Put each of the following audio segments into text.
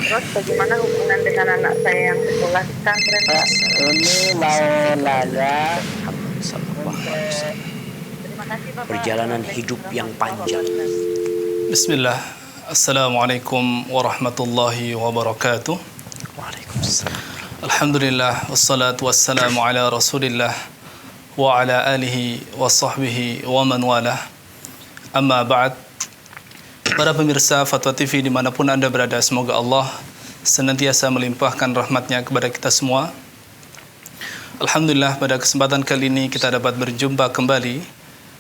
Terus bagaimana hubungan dengan anak saya yang sekolah di pesantren? Pak? Ini mau nanya Muhammad sallallahu alaihi wasallam. Terima kasih Bapak. Perjalanan hidup yang panjang. Bismillah. Assalamualaikum warahmatullahi wabarakatuh. Waalaikumsalam. Alhamdulillah wassalatu wassalamu ala Rasulillah wa ala alihi wa sahbihi wa man walah. Amma ba'd. Para pemirsa Fatwa TV dimanapun Anda berada, semoga Allah senantiasa melimpahkan rahmatnya kepada kita semua. Alhamdulillah, pada kesempatan kali ini kita dapat berjumpa kembali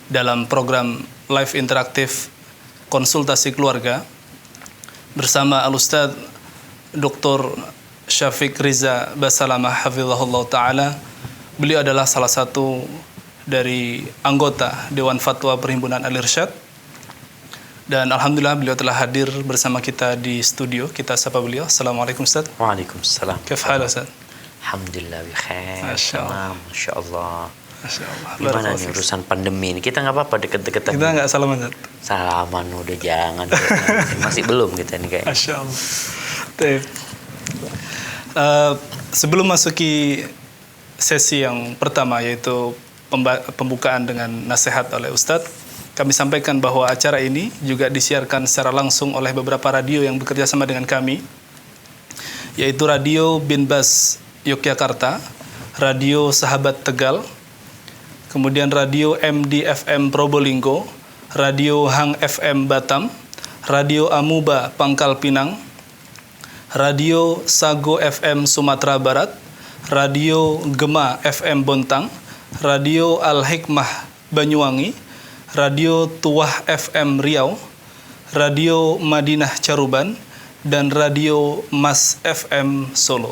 dalam program live interaktif konsultasi keluarga bersama Al-Ustadz Dr. Syafiq Riza Basalamah hafizahullah ta'ala. Beliau adalah salah satu dari anggota Dewan Fatwa Perhimpunan Al-Irsyad, dan Alhamdulillah beliau telah hadir bersama kita di studio. Kita sapa beliau. Assalamualaikum Ustaz. Waalaikumsalam. Kaif hal Ustaz? Alhamdulillah bi khair. Masya Allah. Masya Allah. Masya Allah. Gimana nih urusan pandemi ini? Kita nggak apa-apa deket-deketan. Kita nggak salaman Ustaz? Salaman udah jangan. Masih belum kita nih kayaknya. Masya Allah. Sebelum masuki sesi yang pertama, yaitu pembukaan dengan nasihat oleh Ustadz, kami sampaikan bahwa acara ini juga disiarkan secara langsung oleh beberapa radio yang bekerja sama dengan kami, yaitu Radio Bin Bas Yogyakarta, Radio Sahabat Tegal, kemudian Radio MDFM Probolinggo, Radio Hang FM Batam, Radio Amuba Pangkal Pinang, Radio Sago FM Sumatera Barat, Radio Gema FM Bontang, Radio Al-Hikmah Banyuwangi, Radio Tuah FM Riau, Radio Madinah Caruban, dan Radio Mas FM Solo.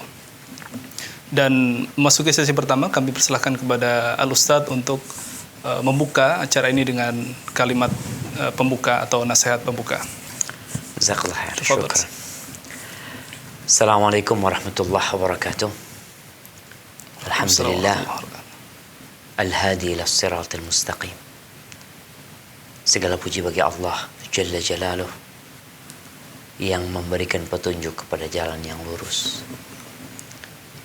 Dan memasuki sesi pertama, kami persilahkan kepada Al-Ustadz untuk membuka acara ini dengan kalimat pembuka atau nasihat pembuka. Jazakallah khair. Syukran. Assalamualaikum warahmatullahi wabarakatuh. Alhamdulillah Al-Hadi ila siratal mustaqim. Segala puji bagi Allah Jalla Jalaluh yang memberikan petunjuk kepada jalan yang lurus.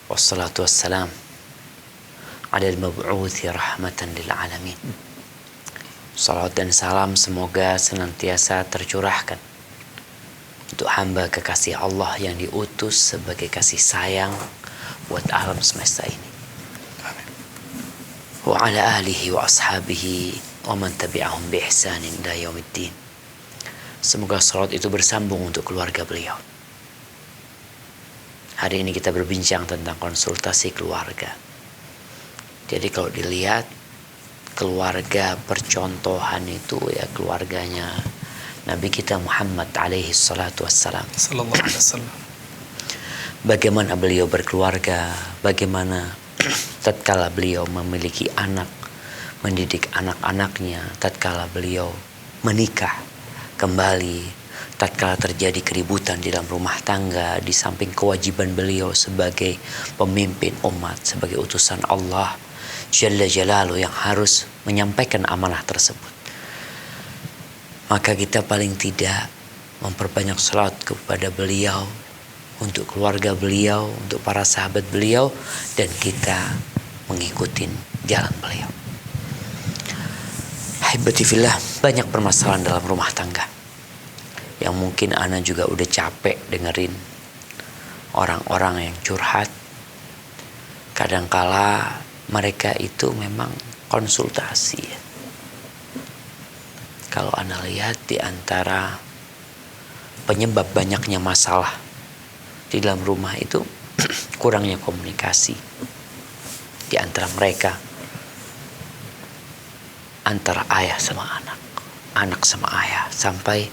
Wassalatu wassalam ala al-mab'uthi rahmatan lil alamin. Salat dan salam semoga senantiasa tercurahkan untuk hamba kekasih Allah yang diutus sebagai kasih sayang buat alam semesta ini. Wa ala alihi wa ashabihi wa man tabi'ahum bi ihsanin ila yaumiddin. Semoga salat itu bersambung untuk keluarga beliau. Hari ini kita berbincang tentang konsultasi keluarga. Jadi kalau dilihat keluarga percontohan itu ya keluarganya Nabi kita Muhammad alaihi salatu wassalam. Sallallahu alaihi wasallam. Bagaimana beliau berkeluarga, bagaimana tatkala beliau memiliki anak, mendidik anak-anaknya, tatkala beliau menikah kembali, tatkala terjadi keributan di dalam rumah tangga, di samping kewajiban beliau sebagai pemimpin umat, sebagai utusan Allah Jalla Jalaluh yang harus menyampaikan amanah tersebut. Maka kita paling tidak memperbanyak salat kepada beliau, untuk keluarga beliau, untuk para sahabat beliau, dan kita mengikuti jalan beliau. Haibati fillah, banyak permasalahan dalam rumah tangga yang mungkin ana juga udah capek dengerin orang-orang yang curhat. Kadangkala mereka itu memang konsultasi. Kalau ana lihat di antara penyebab banyaknya masalah di dalam rumah itu kurangnya komunikasi di antara mereka, antara ayah sama anak, anak sama ayah. Sampai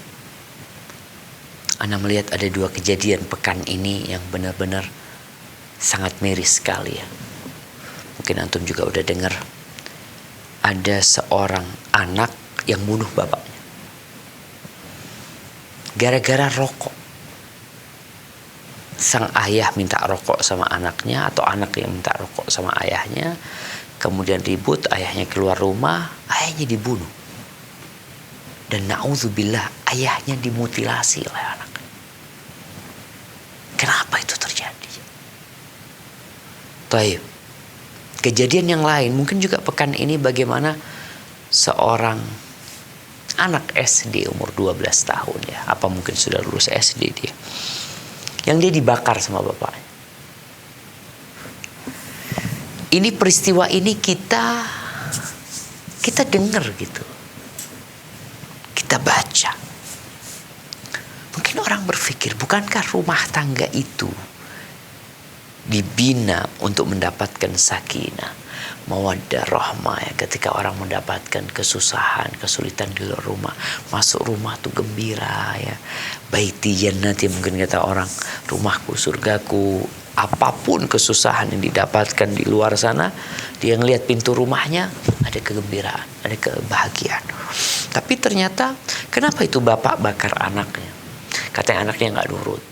ana melihat ada dua kejadian pekan ini yang benar-benar sangat miris sekali ya. Mungkin antum juga udah dengar, ada seorang anak yang bunuh bapaknya gara-gara rokok. Sang ayah minta rokok sama anaknya, atau anak yang minta rokok sama ayahnya, kemudian ribut, ayahnya keluar rumah, ayahnya dibunuh. Dan na'udzubillah, ayahnya dimutilasi oleh anak. Taib. Kejadian yang lain mungkin juga pekan ini bagaimana seorang anak SD umur 12 tahun ya, apa mungkin sudah lulus SD dia, yang dia dibakar sama bapaknya. Ini peristiwa ini kita dengar gitu, kita baca. Mungkin orang berpikir, bukankah rumah tangga itu dibina untuk mendapatkan sakinah, mawaddah, rahmah ya, ketika orang mendapatkan kesusahan, kesulitan di luar rumah, masuk rumah tuh gembira ya. Baiti jannati, mungkin kata orang, rumahku, surgaku. Apapun kesusahan yang didapatkan di luar sana, dia ngelihat pintu rumahnya ada kegembiraan, ada kebahagiaan. Tapi ternyata kenapa itu bapak bakar anaknya? Katanya anaknya nggak nurut.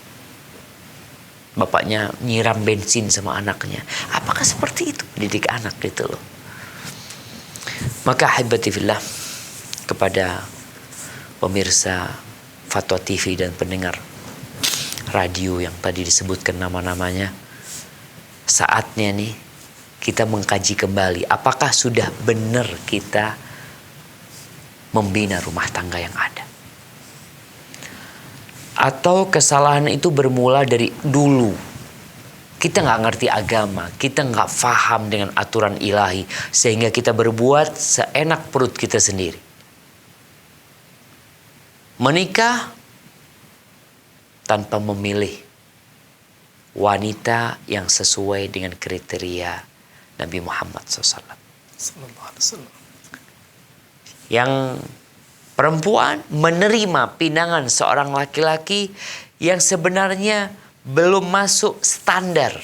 Bapaknya nyiram bensin sama anaknya. Apakah seperti itu mendidik anak gitu loh? Maka hibati fillah, kepada pemirsa Fatwa TV dan pendengar radio yang tadi disebutkan nama-namanya, saatnya nih kita mengkaji kembali apakah sudah benar kita membina rumah tangga yang ada. Atau kesalahan itu bermula dari dulu. Kita nggak ngerti agama, kita nggak paham dengan aturan ilahi, sehingga kita berbuat seenak perut kita sendiri. Menikah tanpa memilih wanita yang sesuai dengan kriteria Nabi Muhammad SAW. Yang perempuan menerima pinangan seorang laki-laki yang sebenarnya belum masuk standar,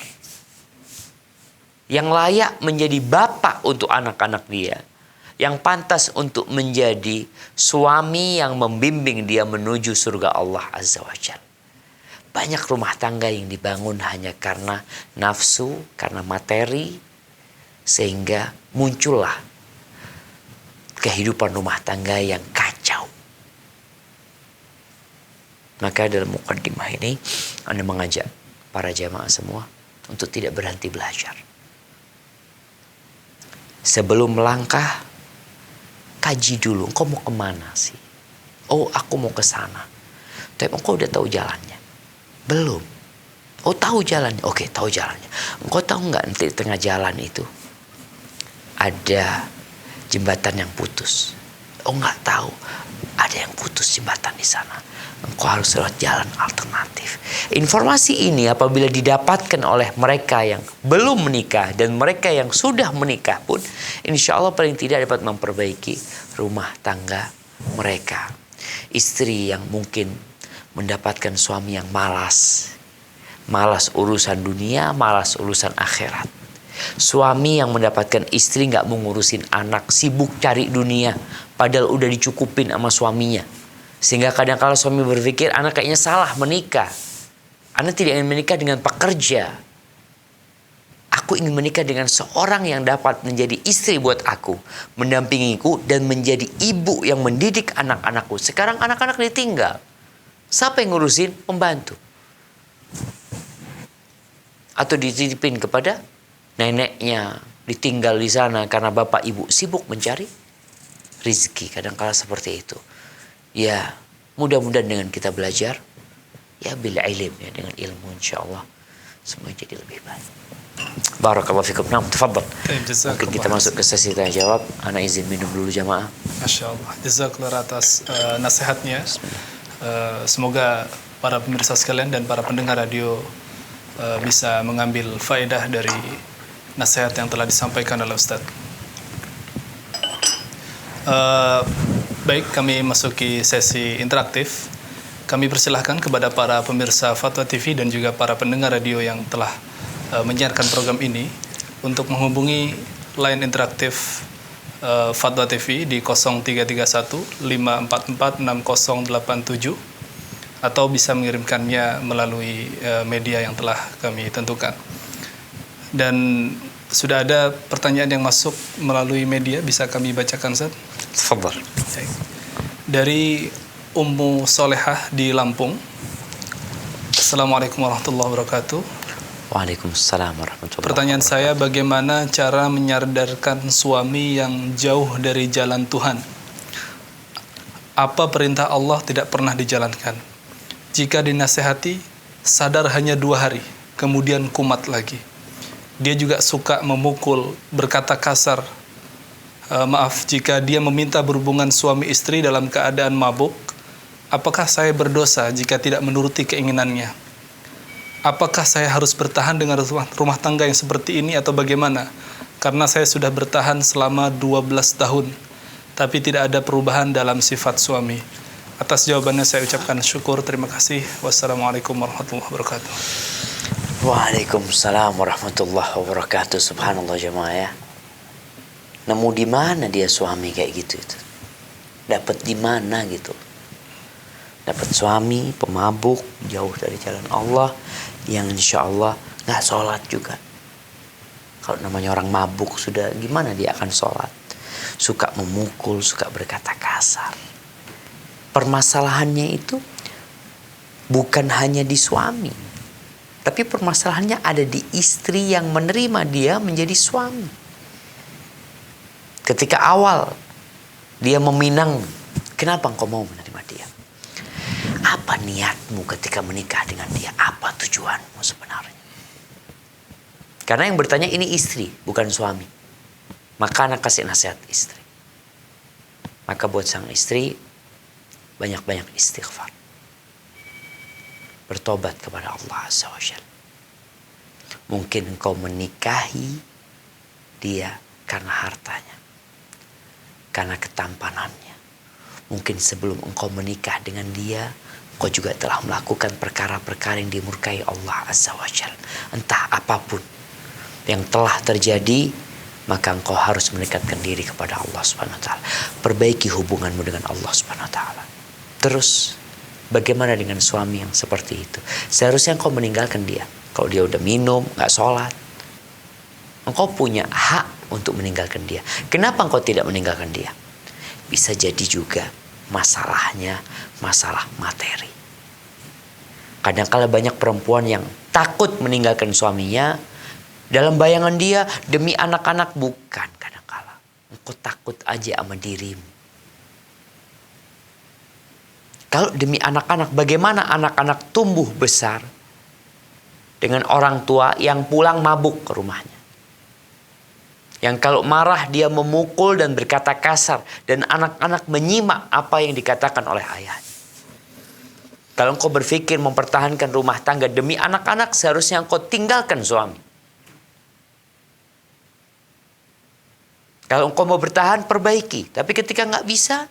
yang layak menjadi bapak untuk anak-anak dia, yang pantas untuk menjadi suami yang membimbing dia menuju surga Allah Azza wa Jalla. Banyak rumah tangga yang dibangun hanya karena nafsu, karena materi, sehingga muncullah kehidupan rumah tangga yang kacau. Maka dalam mukaddimah ini Anda mengajak para jamaah semua untuk tidak berhenti belajar. Sebelum melangkah, kaji dulu, engkau mau kemana sih? Oh, aku mau ke sana. Tapi engkau udah tahu jalannya? Belum. Oh, tahu jalannya? Oke, tahu jalannya. Engkau tahu nggak nanti di tengah jalan itu ada jembatan yang putus? Oh, nggak tahu. Ada yang putus jembatan di sana. Engkau harus lewat jalan alternatif. Informasi ini apabila didapatkan oleh mereka yang belum menikah dan mereka yang sudah menikah pun, insya Allah paling tidak dapat memperbaiki rumah tangga mereka. Istri yang mungkin mendapatkan suami yang malas urusan dunia, malas urusan akhirat. Suami yang mendapatkan istri nggak mau ngurusin anak, sibuk cari dunia, padahal udah dicukupin sama suaminya. Sehingga kadang-kala suami berpikir, anak kayaknya salah menikah. Anak tidak ingin menikah dengan pekerja. Aku ingin menikah dengan seorang yang dapat menjadi istri buat aku, mendampingiku dan menjadi ibu yang mendidik anak-anakku. Sekarang anak-anak ditinggal. Siapa yang ngurusin? Pembantu. Atau dititipin kepada neneknya, ditinggal di sana karena bapak ibu sibuk mencari rezeki. Kadang-kala seperti itu. Ya, mudah-mudahan dengan kita belajar, ya bila ilm, ya dengan ilmu insyaallah semua jadi lebih baik. Barakallahu fikum. Nah, tafadhal. Mungkin kita masuk ke sesi tanya jawab. Ana izin minum dulu jamaah. Masya Allah. Jazakallah atas nasihatnya. Semoga para pemirsa sekalian dan para pendengar radio bisa mengambil faedah dari nasihat yang telah disampaikan oleh Ustaz. Baik, kami masuki sesi interaktif. Kami persilahkan kepada para pemirsa Fatwa TV dan juga para pendengar radio yang telah menyiarkan program ini untuk menghubungi line interaktif Fatwa TV di 0331 544 6087 atau bisa mengirimkannya melalui media yang telah kami tentukan. Dan sudah ada pertanyaan yang masuk melalui media, bisa kami bacakan, Ustaz? Tafadhal. Dari Ummu Solehah di Lampung. Assalamualaikum warahmatullahi wabarakatuh. Waalaikumsalam warahmatullahi Pertanyaan saya, bagaimana cara menyadarkan suami yang jauh dari jalan Tuhan? Apa perintah Allah tidak pernah dijalankan? Jika dinasehati, sadar hanya 2 hari, kemudian kumat lagi. Dia juga suka memukul, berkata kasar. Maaf, jika dia meminta berhubungan suami istri dalam keadaan mabuk, apakah saya berdosa jika tidak menuruti keinginannya? Apakah saya harus bertahan dengan rumah tangga yang seperti ini atau bagaimana? Karena saya sudah bertahan selama 12 tahun, tapi tidak ada perubahan dalam sifat suami. Atas jawabannya saya ucapkan syukur, terima kasih. Wassalamualaikum warahmatullahi wabarakatuh. Waalaikumsalam warahmatullahi wabarakatuh. Subhanallah jemaah ya. Nemu di mana dia suami kayak gitu itu? Dapat di mana gitu? Dapat suami pemabuk, jauh dari jalan Allah, yang insya Allah nggak sholat juga. Kalau namanya orang mabuk sudah gimana dia akan sholat? Suka memukul, suka berkata kasar. Permasalahannya itu bukan hanya di suami, tapi permasalahannya ada di istri yang menerima dia menjadi suami. Ketika awal dia meminang, kenapa engkau mau menerima dia? Apa niatmu ketika menikah dengan dia? Apa tujuanmu sebenarnya? Karena yang bertanya ini istri, bukan suami. Maka anak kasih nasihat istri. Maka buat sang istri, banyak-banyak istighfar. Bertobat kepada Allah Azza wa Jalla. Mungkin engkau menikahi dia karena hartanya, karena ketampanannya. Mungkin sebelum engkau menikah dengan dia, engkau juga telah melakukan perkara-perkara yang dimurkai Allah Azza wa Jalla. Entah apapun yang telah terjadi, maka engkau harus mendekatkan diri kepada Allah Subhanahu wa taala. Perbaiki hubunganmu dengan Allah Subhanahu wa taala. Terus bagaimana dengan suami yang seperti itu? Seharusnya engkau meninggalkan dia. Kalau dia udah minum, gak sholat, engkau punya hak untuk meninggalkan dia. Kenapa engkau tidak meninggalkan dia? Bisa jadi juga masalahnya masalah materi. Kadang-kala banyak perempuan yang takut meninggalkan suaminya. Dalam bayangan dia demi anak-anak, bukan. Kadang-kala engkau takut aja sama dirimu. Kalau demi anak-anak, bagaimana anak-anak tumbuh besar dengan orang tua yang pulang mabuk ke rumahnya? Yang kalau marah dia memukul dan berkata kasar, dan anak-anak menyimak apa yang dikatakan oleh ayahnya. Kalau engkau berpikir mempertahankan rumah tangga demi anak-anak, seharusnya engkau tinggalkan suami. Kalau engkau mau bertahan, perbaiki. Tapi ketika nggak bisa,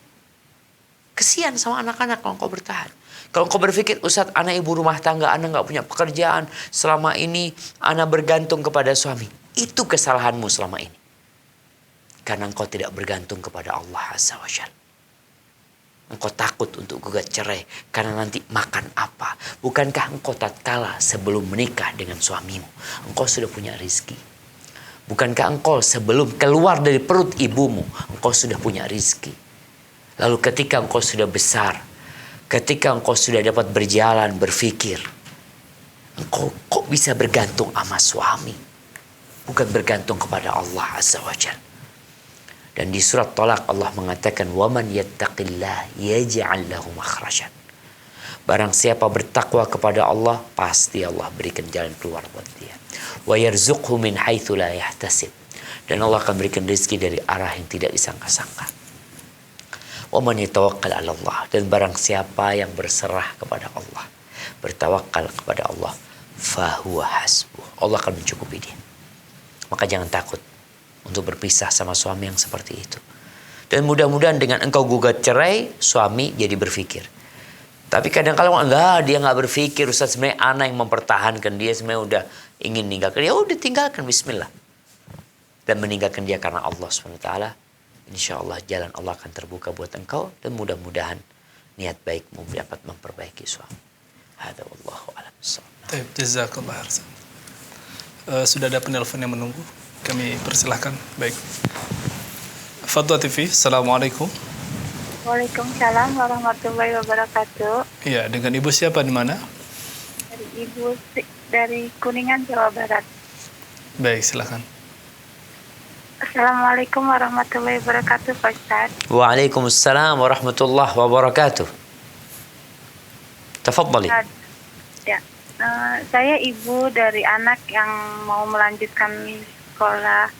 kesian sama anak-anak kalau engkau bertahan. Kalau engkau berpikir, Ustadz, anak ibu rumah tangga, anak nggak punya pekerjaan, selama ini anak bergantung kepada suami. Itu kesalahanmu selama ini. Karena engkau tidak bergantung kepada Allah Azza wa Jalla. Engkau takut untuk gugat cerai karena nanti makan apa? Bukankah engkau tatkala sebelum menikah dengan suamimu, engkau sudah punya rizki? Bukankah engkau sebelum keluar dari perut ibumu, engkau sudah punya rizki? Lalu ketika engkau sudah besar, ketika engkau sudah dapat berjalan, berpikir, engkau kok bisa bergantung sama suami? Bukan bergantung kepada Allah Azza wa Jalla. Dan di surat Talaq Allah mengatakan, وَمَنْ يَتَّقِ اللَّهِ يَجْعَلْ لَهُ مَخْرَجًا. Barang siapa bertakwa kepada Allah, pasti Allah berikan jalan keluar buat dia. وَيَرْزُقْهُ مِنْ حَيْثُ لَا يَحْتَسِبْ. Dan Allah akan berikan rezeki dari arah yang tidak disangka-sangka. وَمَنْ يَتَوَكَّلْ عَلَى اللَّهِ. Dan barang siapa yang berserah kepada Allah, bertawakal kepada Allah, فَهُوَ حَسْبُهُ. Allah akan mencukupi dia. Maka jangan takut untuk berpisah sama suami yang seperti itu. Dan mudah-mudahan dengan engkau gugat cerai, suami jadi berpikir. Tapi kadang-kadang dia nggak berpikir, Ustaz, sebenarnya anak yang mempertahankan dia, sebenarnya udah ingin meninggalkan dia, udah tinggalkan, bismillah. Dan meninggalkan dia karena Allah SWT. Insya Allah jalan Allah akan terbuka buat engkau, dan mudah-mudahan niat baikmu dapat memperbaiki suami. Hadza wallahu a'lam bissawab. Jazakallah khairan. Sudah ada penelpon yang menunggu. Kami persilahkan. Baik. Fadwa TV, Assalamualaikum. Waalaikumsalam warahmatullahi wabarakatuh. Iya, dengan ibu siapa di mana? Ibu dari Kuningan, Jawa Barat. Baik, silakan. Assalamualaikum warahmatullahi wabarakatuh, Pak Ustadz. Waalaikumsalam warahmatullahi wabarakatuh. Tafadhali. Ya, saya ibu dari anak yang mau melanjutkan sekolah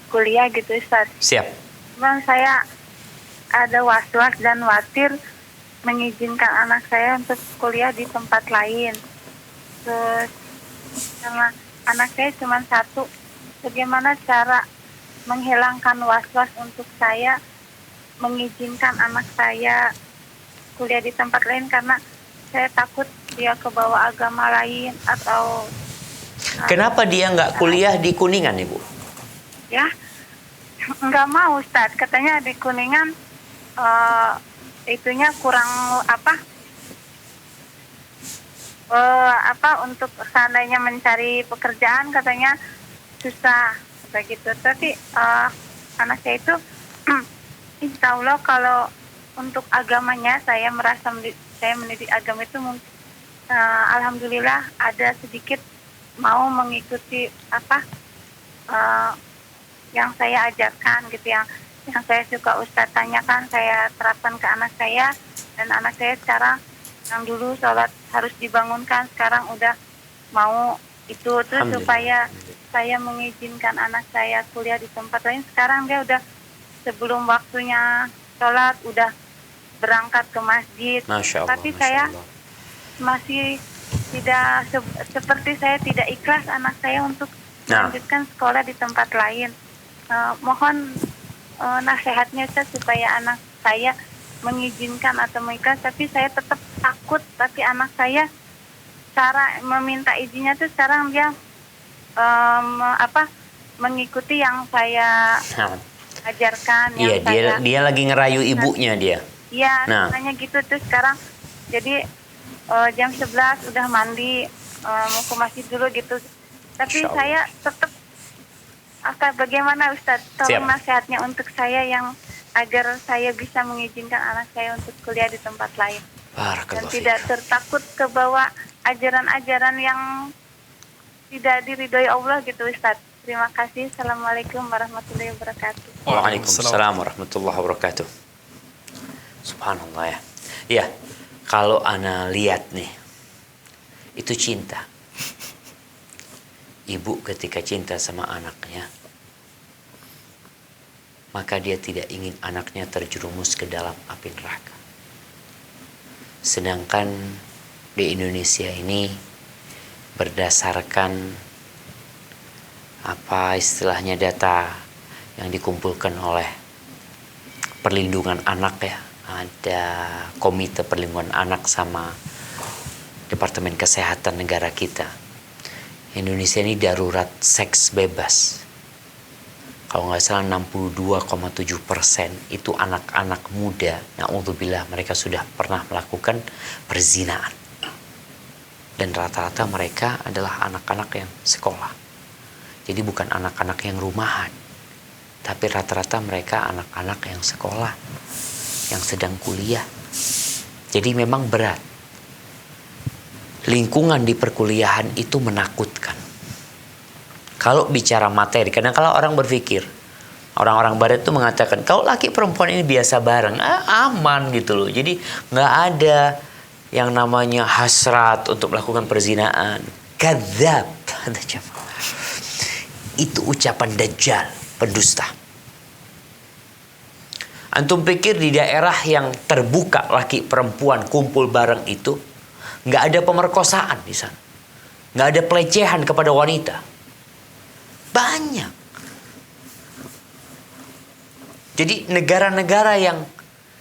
kuliah gitu, Ustaz. Siap. Cuman saya ada was-was dan khawatir mengizinkan anak saya untuk kuliah di tempat lain. Terus karena anak saya cuma satu, bagaimana cara menghilangkan was-was untuk saya mengizinkan anak saya kuliah di tempat lain, karena saya takut dia kebawa agama lain atau Kenapa dia nggak kuliah di Kuningan, Ibu? ya nggak mau, Ustaz. Katanya di Kuningan itunya kurang untuk seandainya mencari pekerjaan katanya susah begitu. Tapi anak saya itu insya Allah kalau untuk agamanya saya merasa saya mendidik agama itu alhamdulillah ada sedikit mau mengikuti yang saya ajarkan gitu, yang saya suka Ustaz tanyakan saya terapkan ke anak saya, dan anak saya sekarang yang dulu sholat harus dibangunkan sekarang udah mau itu. Terus supaya saya mengizinkan anak saya kuliah di tempat lain, sekarang dia udah sebelum waktunya sholat udah berangkat ke masjid. Masya Allah, tapi Masya saya Allah. masih tidak seperti saya tidak ikhlas anak saya untuk melanjutkan sekolah di tempat lain. Mohon nasihatnya Ustaz supaya anak saya mengizinkan atau mengikhlas, tapi saya tetap takut. Tapi anak saya cara meminta izinnya tuh sekarang dia mengikuti yang saya ajarkan. Iya, dia lagi ngerayu ibunya dia. Iya, katanya gitu. Terus sekarang jadi jam 11 udah mandi, mau ke masjid dulu gitu. Tapi saya tetap bagaimana Ustaz? Tolong nasihatnya untuk saya yang agar saya bisa mengizinkan anak saya untuk kuliah di tempat lain. Dan tidak tertakut ke bawah ajaran-ajaran yang tidak diridhoi Allah gitu, Ustaz. Terima kasih. Assalamualaikum warahmatullahi wabarakatuh. Waalaikumsalam warahmatullahi wabarakatuh. Subhanallah ya. Ya, kalau ana lihat nih, itu cinta. Ibu ketika cinta sama anaknya, maka dia tidak ingin anaknya terjerumus ke dalam api neraka. Sedangkan di Indonesia ini berdasarkan istilahnya data yang dikumpulkan oleh perlindungan anak ya, ada Komite Perlindungan Anak sama Departemen Kesehatan negara kita. Indonesia ini darurat seks bebas. Kalau nggak salah 62,7% itu anak-anak muda. Na'udzubillah, mereka sudah pernah melakukan perzinaan. Dan rata-rata mereka adalah anak-anak yang sekolah. Jadi bukan anak-anak yang rumahan. Tapi rata-rata mereka anak-anak yang sekolah, yang sedang kuliah. Jadi memang berat. Lingkungan di perkuliahan itu menakutkan. Kalau bicara materi, kadang kala orang berpikir, orang-orang barat itu mengatakan, kalau laki perempuan ini biasa bareng, aman gitu loh. Jadi nggak ada yang namanya hasrat untuk melakukan perzinaan. Kadzab. Itu ucapan dajjal, pendusta. Antum pikir di daerah yang terbuka laki perempuan kumpul bareng itu nggak ada pemerkosaan di sana, nggak ada pelecehan kepada wanita? Banyak. Jadi negara-negara yang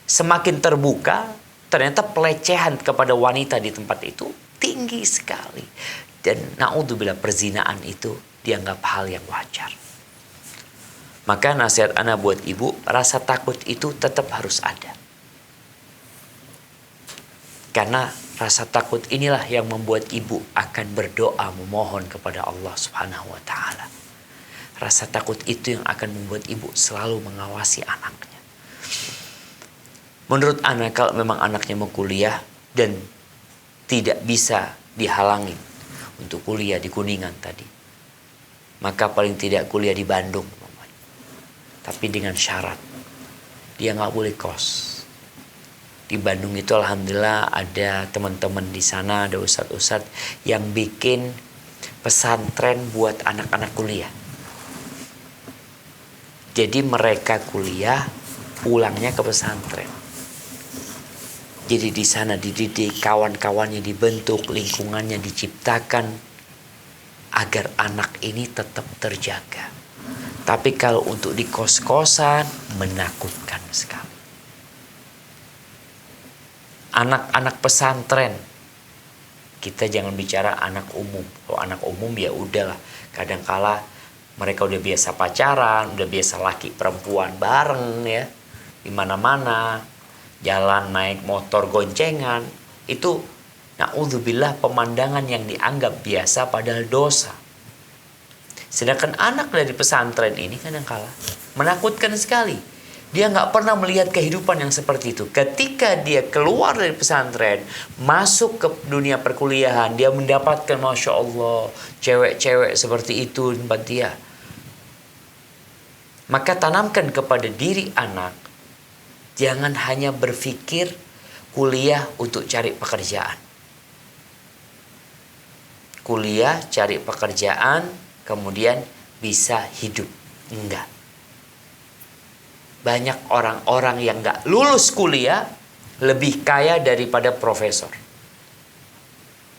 semakin terbuka, ternyata pelecehan kepada wanita di tempat itu tinggi sekali. Dan na'udzubillah, perzinaan itu dianggap hal yang wajar. Maka nasihat ana buat ibu, rasa takut itu tetap harus ada. Karena rasa takut inilah yang membuat ibu akan berdoa memohon kepada Allah Subhanahu wa taala. Rasa takut itu yang akan membuat ibu selalu mengawasi anaknya. Menurut Ana, kalau memang anaknya mau kuliah dan tidak bisa dihalangi untuk kuliah di Kuningan tadi, maka paling tidak kuliah di Bandung. Tapi dengan syarat, dia nggak boleh kos. Di Bandung itu alhamdulillah ada teman-teman di sana, ada ustadz-ustadz yang bikin pesantren buat anak-anak kuliah. Jadi mereka kuliah, pulangnya ke pesantren. Jadi di sana dididik, kawan-kawannya dibentuk, lingkungannya diciptakan agar anak ini tetap terjaga. Tapi kalau untuk di kos-kosan, menakutkan sekali. Anak-anak pesantren, kita jangan bicara anak umum. Kalau anak umum ya udahlah, kadangkala mereka udah biasa pacaran, udah biasa laki perempuan bareng ya, di mana-mana, jalan naik motor goncengan, itu naudzubillah pemandangan yang dianggap biasa padahal dosa. Sedangkan anak dari pesantren ini kadangkala menakutkan sekali. Dia nggak pernah melihat kehidupan yang seperti itu. Ketika dia keluar dari pesantren, masuk ke dunia perkuliahan, dia mendapatkan Masya Allah, cewek-cewek seperti itu tempat dia. Maka tanamkan kepada diri anak, jangan hanya berpikir kuliah untuk cari pekerjaan. Kuliah, cari pekerjaan, kemudian bisa hidup. Enggak. Banyak orang-orang yang nggak lulus kuliah lebih kaya daripada profesor.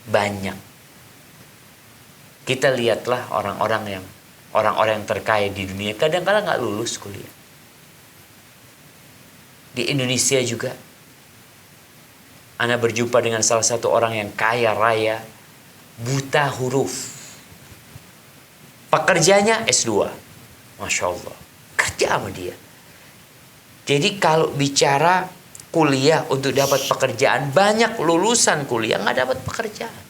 Banyak. Kita lihatlah orang-orang yang terkaya di dunia kadang-kadang nggak lulus kuliah. Di Indonesia juga, Ana berjumpa dengan salah satu orang yang kaya raya, buta huruf. Pekerjanya S2, Masya Allah, kerja sama dia. Jadi kalau bicara kuliah untuk dapat pekerjaan, banyak lulusan kuliah nggak dapat pekerjaan.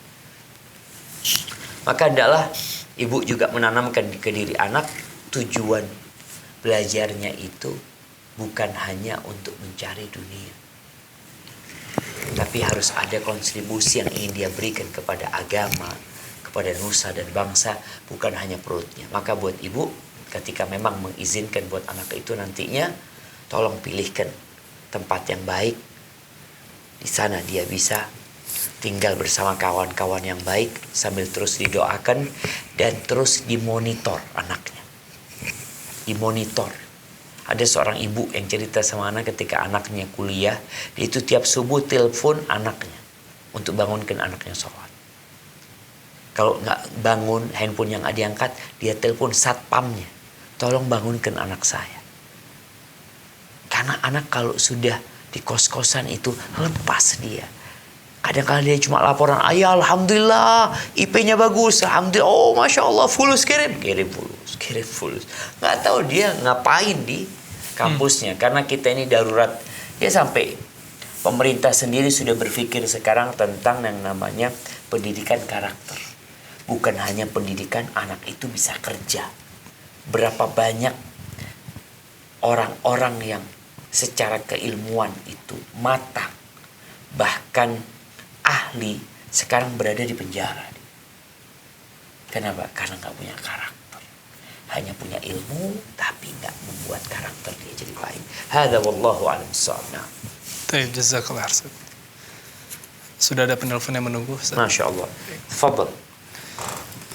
Maka adalah ibu juga menanamkan ke diri anak, tujuan belajarnya itu bukan hanya untuk mencari dunia, tapi harus ada kontribusi yang ingin dia berikan kepada agama, kepada nusa dan bangsa, bukan hanya perutnya. Maka buat ibu, ketika memang mengizinkan buat anak itu nantinya, tolong pilihkan tempat yang baik. Di sana dia bisa tinggal bersama kawan-kawan yang baik sambil terus didoakan dan terus dimonitor anaknya. Dimonitor. Ada seorang ibu yang cerita sama anak ketika anaknya kuliah, dia itu tiap subuh telepon anaknya untuk bangunkan anaknya sholat. Kalau nggak bangun, handphone yang nggak diangkat, dia telepon satpamnya. Tolong bangunkan anak saya. Karena anak kalau sudah di kos-kosan itu lepas dia. Kadang-kadang dia cuma laporan, ayah alhamdulillah IP-nya bagus, alhamdulillah, oh Masya Allah fulus, kirim fulus. Nggak tahu dia ngapain di kampusnya. Karena kita ini darurat. Ya sampai pemerintah sendiri sudah berpikir sekarang tentang yang namanya pendidikan karakter. Bukan hanya pendidikan anak itu bisa kerja. Berapa banyak orang-orang yang secara keilmuan itu matang, bahkan ahli, sekarang berada di penjara. Kenapa? Karena nggak punya karakter, hanya punya ilmu tapi nggak membuat karakter dia jadi baik. Hadza wallahu a'lam bissawab. Baik, jazakallah khair. Sudah ada penelpon yang menunggu. Masya Allah. Fadl.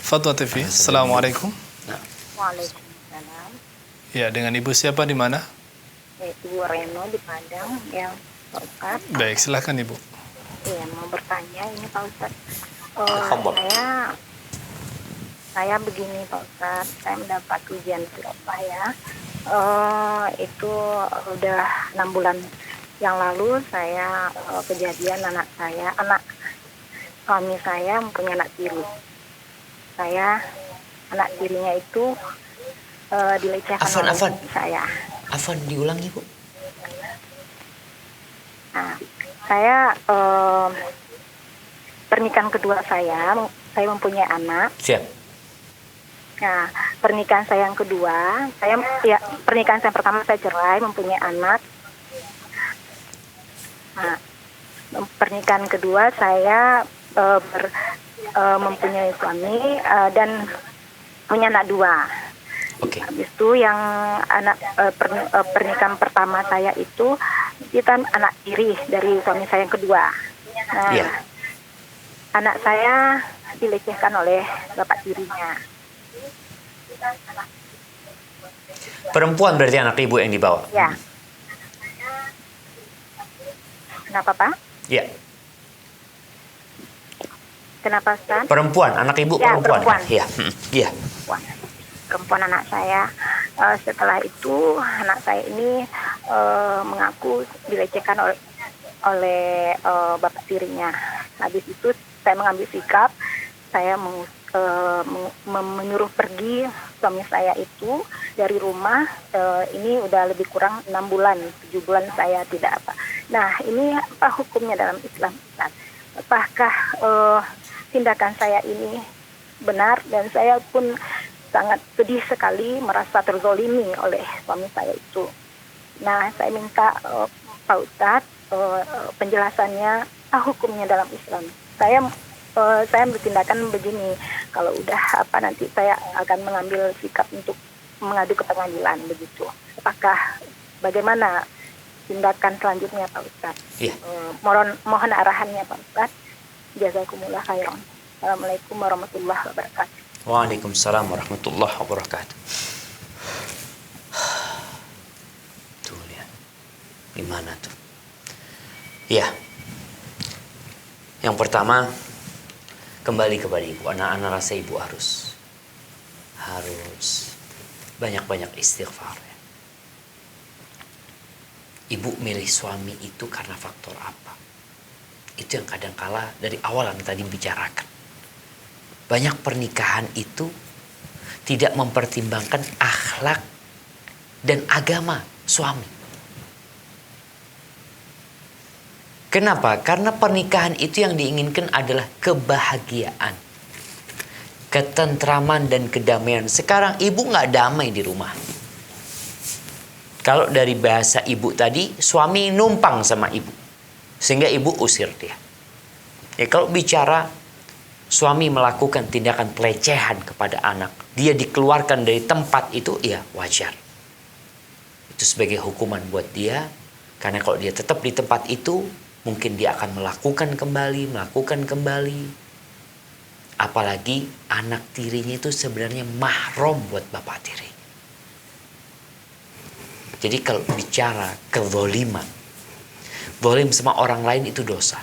Fatwa TV. Assalamualaikum. Waalaikumsalam. Ya, dengan ibu siapa di mana? Ibu Reno di Padang, yang Pak Ustadz. Baik, silahkan ibu. Iya, mau bertanya ini Pak Ustadz. Tafadhol. Saya begini Pak Ustadz, saya mendapat ujian Eropa ya. Itu udah 6 bulan yang lalu saya kejadian anak suami saya mempunyai anak tiri. Anak tirinya itu dilecehkan oleh saya. Afwan, diulangi Bu. Nah, saya pernikahan kedua saya mempunyai anak. Siap. Nah, pernikahan saya yang kedua, pernikahan saya pertama saya cerai, mempunyai anak. Nah, pernikahan kedua saya mempunyai suami dan punya anak 2. Oke. Habis itu yang pernikahan pertama saya itu kita anak tiri dari suami saya yang kedua. Nah, Iya. anak saya dilecehkan oleh bapak tirinya. Perempuan berarti anak ibu yang dibawa. Ya. Kenapa, Pak? Ya. Kenapa, Ustaz? Perempuan, anak ibu Ya, perempuan. perempuan. Iya. Iya. Perempuan anak saya. Setelah itu anak saya ini mengaku dilecehkan oleh bapak tirinya. Habis itu saya mengambil sikap, saya menyuruh pergi suami saya itu dari rumah. Ini udah lebih kurang 6 bulan, 7 bulan saya tidak apa. Nah, ini apa hukumnya dalam Islam, Ustaz? Apakah tindakan saya ini benar? Dan saya pun sangat sedih sekali merasa terzolimi oleh suami saya itu. Nah, saya minta Pak Ustadz penjelasannya hukumnya dalam Islam. Saya bertindakan begini, kalau udah nanti saya akan mengambil sikap untuk mengadu ke pengadilan begitu. Apakah bagaimana tindakan selanjutnya Pak Ustadz? Iya. Mohon arahannya Pak Ustadz. Jazakumullah khairan. Assalamualaikum warahmatullahi wabarakatuh. Waalaikumsalam warahmatullahi wabarakatuh. Tuh lihat. Gimana tuh? Ya. Yang pertama, kembali kepada ibu. Anak-anak rasa ibu harus banyak-banyak istighfar. Ya. Ibu milih suami itu karena faktor apa? Itu yang kadangkala dari awal yang tadi bicarakan. Banyak pernikahan itu tidak mempertimbangkan akhlak dan agama suami. Kenapa? Karena pernikahan itu yang diinginkan adalah kebahagiaan, ketentraman dan kedamaian. Sekarang ibu nggak damai di rumah. Kalau dari bahasa ibu tadi, suami numpang sama ibu, sehingga ibu usir dia. Ya kalau bicara suami melakukan tindakan pelecehan kepada anak, dia dikeluarkan dari tempat itu, ya wajar. Itu sebagai hukuman buat dia, karena kalau dia tetap di tempat itu, mungkin dia akan melakukan kembali. Apalagi anak tirinya itu sebenarnya mahram buat bapak tiri. Jadi kalau bicara kezaliman, zalim sama orang lain itu dosa.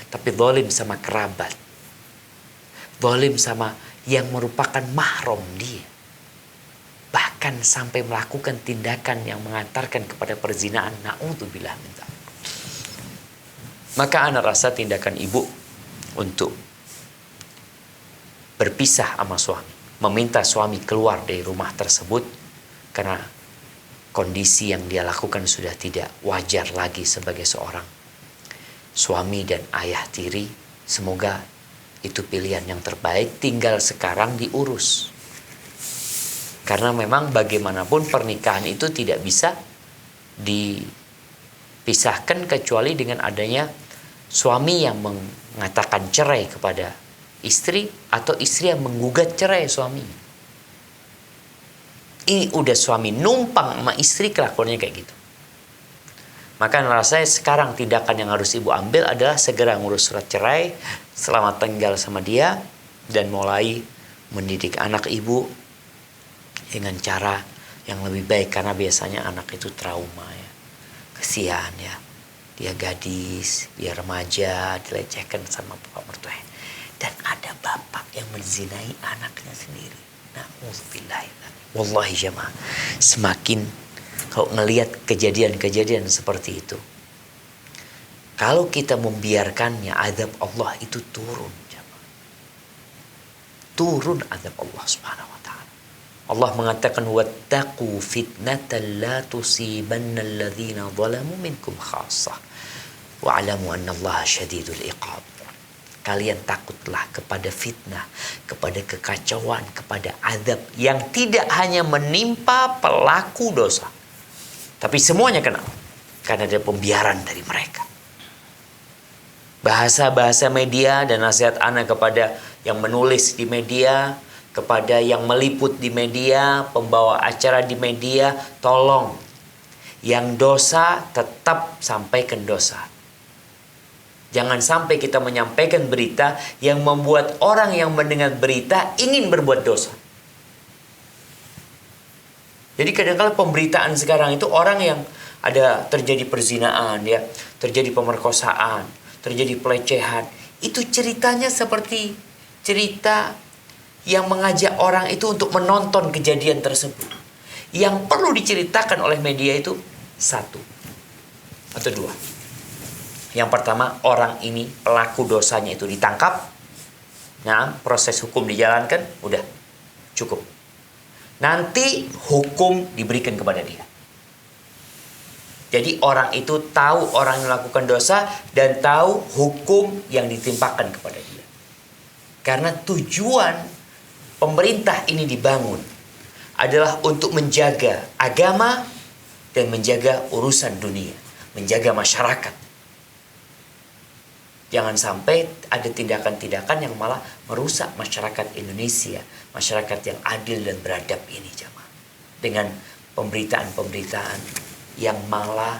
Tapi zalim sama kerabat, zalim sama yang merupakan mahram dia, bahkan sampai melakukan tindakan yang mengantarkan kepada perzinaan, na'udzubillah min dzalik. Maka ana rasa tindakan ibu untuk berpisah sama suami, meminta suami keluar dari rumah tersebut karena kondisi yang dia lakukan sudah tidak wajar lagi sebagai seorang suami dan ayah tiri. Semoga itu pilihan yang terbaik, tinggal sekarang diurus. Karena memang bagaimanapun pernikahan itu tidak bisa dipisahkan kecuali dengan adanya suami yang mengatakan cerai kepada istri atau istri yang menggugat cerai suami. Ini udah suami numpang sama istri, kelakuannya kayak gitu. Maka rasanya sekarang tindakan yang harus ibu ambil adalah segera ngurus surat cerai, selamat tinggal sama dia, dan mulai mendidik anak ibu dengan cara yang lebih baik. Karena biasanya anak itu trauma ya. Kesian ya. Dia gadis, dia remaja, dilecehkan sama bapak mertuanya. Dan ada bapak yang menzinai anaknya sendiri. Na'udzubillah. Wallahi jamaah, semakin kalau ngelihat kejadian-kejadian seperti itu, kalau kita membiarkannya, azab Allah itu turun jamaah. Turun azab Allah subhanahu wa ta'ala. Allah mengatakan wattaqu fitnatan la tusibanna alladhina zalamu minkum khassah wa'lamu anna Allah syadidul iqab. Kalian takutlah kepada fitnah, kepada kekacauan, kepada azab yang tidak hanya menimpa pelaku dosa, tapi semuanya kena. Karena ada pembiaran dari mereka. bahasa-bahasa media dan nasihat ana kepada yang menulis di media, kepada yang meliput di media, pembawa acara di media, tolong yang dosa tetap sampaikan dosa. Jangan sampai kita menyampaikan berita yang membuat orang yang mendengar berita ingin berbuat dosa. Jadi kadang-kadang pemberitaan sekarang itu orang yang ada terjadi perzinaan, ya, terjadi pemerkosaan, terjadi pelecehan, itu ceritanya seperti cerita yang mengajak orang itu untuk menonton kejadian tersebut. Yang perlu diceritakan oleh media itu satu atau dua. Yang pertama, orang ini pelaku dosanya itu ditangkap. Nah, proses hukum dijalankan, udah cukup. Nanti hukum diberikan kepada dia. Jadi orang itu tahu orang yang melakukan dosa dan tahu hukum yang ditimpakan kepada dia. Karena tujuan pemerintah ini dibangun adalah untuk menjaga agama dan menjaga urusan dunia, menjaga masyarakat. Jangan sampai ada tindakan-tindakan yang malah merusak masyarakat Indonesia, masyarakat yang adil dan beradab ini, jemaah. Dengan pemberitaan-pemberitaan yang malah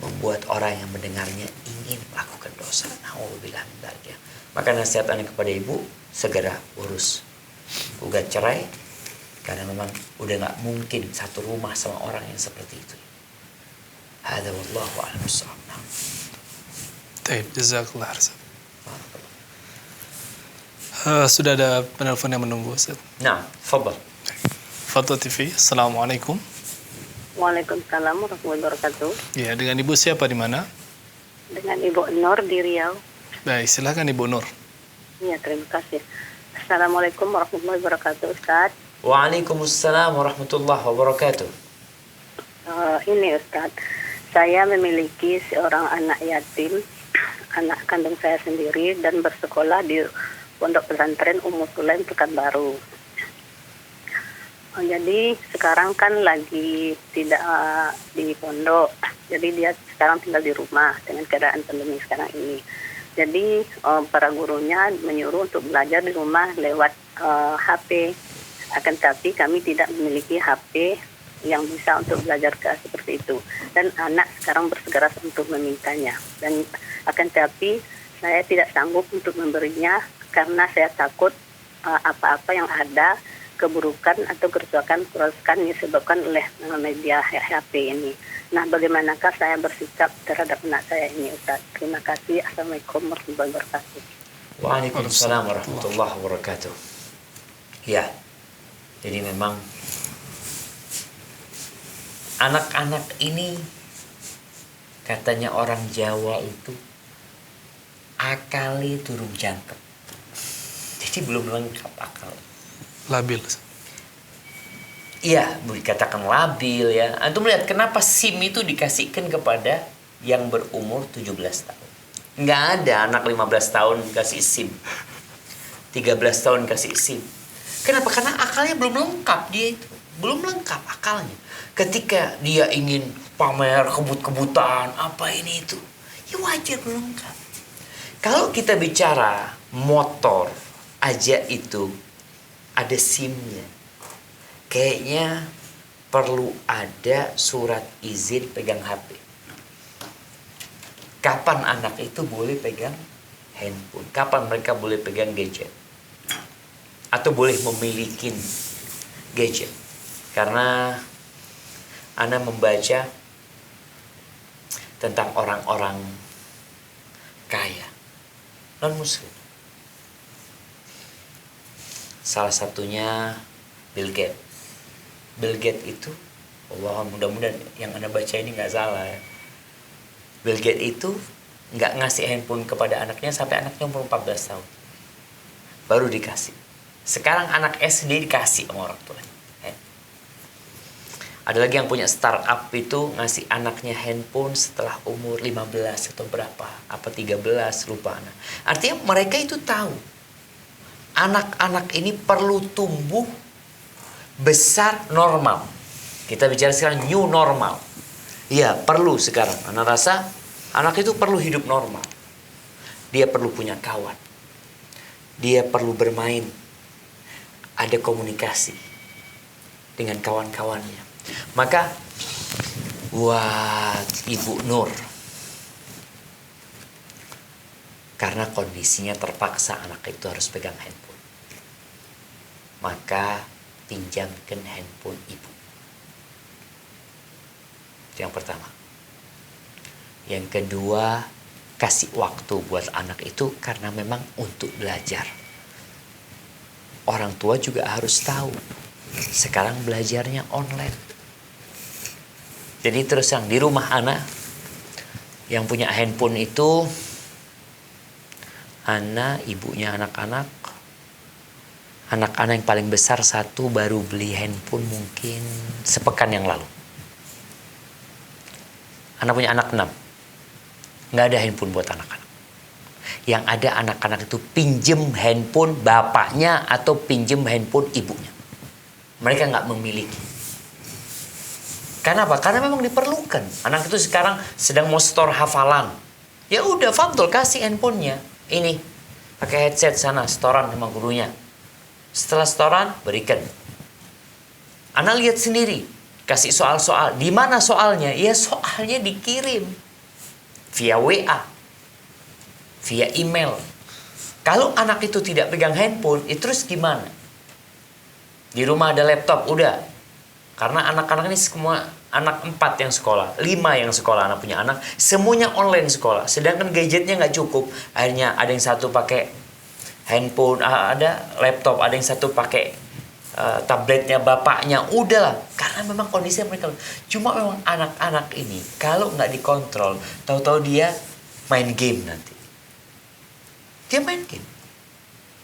membuat orang yang mendengarnya ingin melakukan dosa. Nauzubillah min dzalik. Maka nasihat Anda kepada ibu, segera urus gugat cerai, karena memang udah nggak mungkin satu rumah sama orang yang seperti itu. Hadza wallahu a'lam bissawab. Baik, jazakallah khairan. Sudah ada penelpon yang menunggu, Ustaz. Nah, fadhal. Fatwa TV, Assalamualaikum. Waalaikumsalam warahmatullahi wabarakatuh. Ya, dengan Ibu siapa di mana? Dengan Ibu Nur di Riau. Baik, silakan Ibu Nur. Iya, terima kasih. Assalamualaikum warahmatullahi wabarakatuh, Ustaz. Waalaikumsalam warahmatullahi wabarakatuh. Ini Ustaz, saya memiliki seorang anak yatim, anak kandung saya sendiri, dan bersekolah di Pondok Pesantren Ummu Sulaim Pekanbaru. Jadi sekarang kan lagi tidak di pondok, jadi dia sekarang tinggal di rumah dengan keadaan pandemi sekarang ini. Jadi para gurunya menyuruh untuk belajar di rumah lewat HP. Akan tetapi kami tidak memiliki HP yang bisa untuk belajar seperti itu. Dan anak sekarang bersikeras untuk memintanya. Dan akan tetapi saya tidak sanggup untuk memberinya karena saya takut apa-apa yang ada, keburukan atau kerusakan yang disebabkan oleh media HP ini. Nah, bagaimanakah saya bersikap terhadap anak saya ini, Ustaz? Terima kasih. Assalamualaikum warahmatullahi wabarakatuh. Waalaikumsalam warahmatullahi wabarakatuh. Ya, jadi memang anak-anak ini katanya orang Jawa itu akali turun jangkep. Jadi belum lengkap akal. Labil. Iya, dikatakan labil ya. Antum lihat kenapa SIM itu dikasihkan kepada yang berumur 17 tahun. Nggak ada anak 15 tahun kasih SIM. 13 tahun kasih SIM. Kenapa? Karena akalnya belum lengkap dia itu. Belum lengkap akalnya. Ketika dia ingin pamer kebut-kebutan, apa ini itu. Ya wajar belum lengkap. Kalau kita bicara motor aja itu ada SIM-nya. Kayaknya perlu ada surat izin pegang HP. Kapan anak itu boleh pegang handphone? Kapan mereka boleh pegang gadget? Atau boleh memiliki gadget? Karena Ana membaca tentang orang-orang kaya non-muslim. Salah satunya Bill Gates. Bill Gates itu, Allah mudah-mudahan yang Anda baca ini nggak salah ya. Bill Gates itu nggak ngasih handphone kepada anaknya sampai anaknya umur 14 tahun. Baru dikasih. Sekarang anak SD dikasih sama orang tuanya. Ada lagi yang punya startup itu ngasih anaknya handphone setelah umur 15 atau berapa. Apa 13, lupa anak. Artinya mereka itu tahu. Anak-anak ini perlu tumbuh besar normal. Kita bicara sekarang new normal. Iya, perlu sekarang. Anak rasa anak itu perlu hidup normal. Dia perlu punya kawan. Dia perlu bermain. Ada komunikasi dengan kawan-kawannya. Maka buat Ibu Nur, karena kondisinya terpaksa anak itu harus pegang handphone, maka pinjamkan handphone ibu. Itu yang pertama. Yang kedua, kasih waktu buat anak itu karena memang untuk belajar. Orang tua juga harus tahu, sekarang belajarnya online. Jadi terus yang di rumah anak, yang punya handphone itu anak, ibunya anak-anak. Anak-anak yang paling besar satu baru beli handphone mungkin sepekan yang lalu. Anak punya anak 6. Nggak ada handphone buat anak-anak. Yang ada anak-anak itu pinjem handphone bapaknya atau pinjem handphone ibunya. Mereka nggak memiliki. Karena apa? Karena memang diperlukan. Anak itu sekarang sedang mau store hafalan. Ya udah, fadol kasih handphonenya. Ini pakai headset sana, setoran sama gurunya. Setelah setoran, berikan. Anak lihat sendiri, kasih soal-soal. Di mana soalnya? Ya soalnya dikirim via WA, via email. Kalau anak itu tidak pegang handphone, terus gimana? Di rumah ada laptop, udah. Karena anak-anak ini semua anak 4 yang sekolah, 5 yang sekolah, anak punya anak, semuanya online sekolah. Sedangkan gadgetnya nggak cukup. Akhirnya ada yang satu pakai handphone, ada laptop, ada yang satu pakai tabletnya bapaknya. Udahlah, karena memang kondisinya mereka. Cuma memang anak-anak ini kalau nggak dikontrol, tahu-tahu dia main game nanti. Dia main game.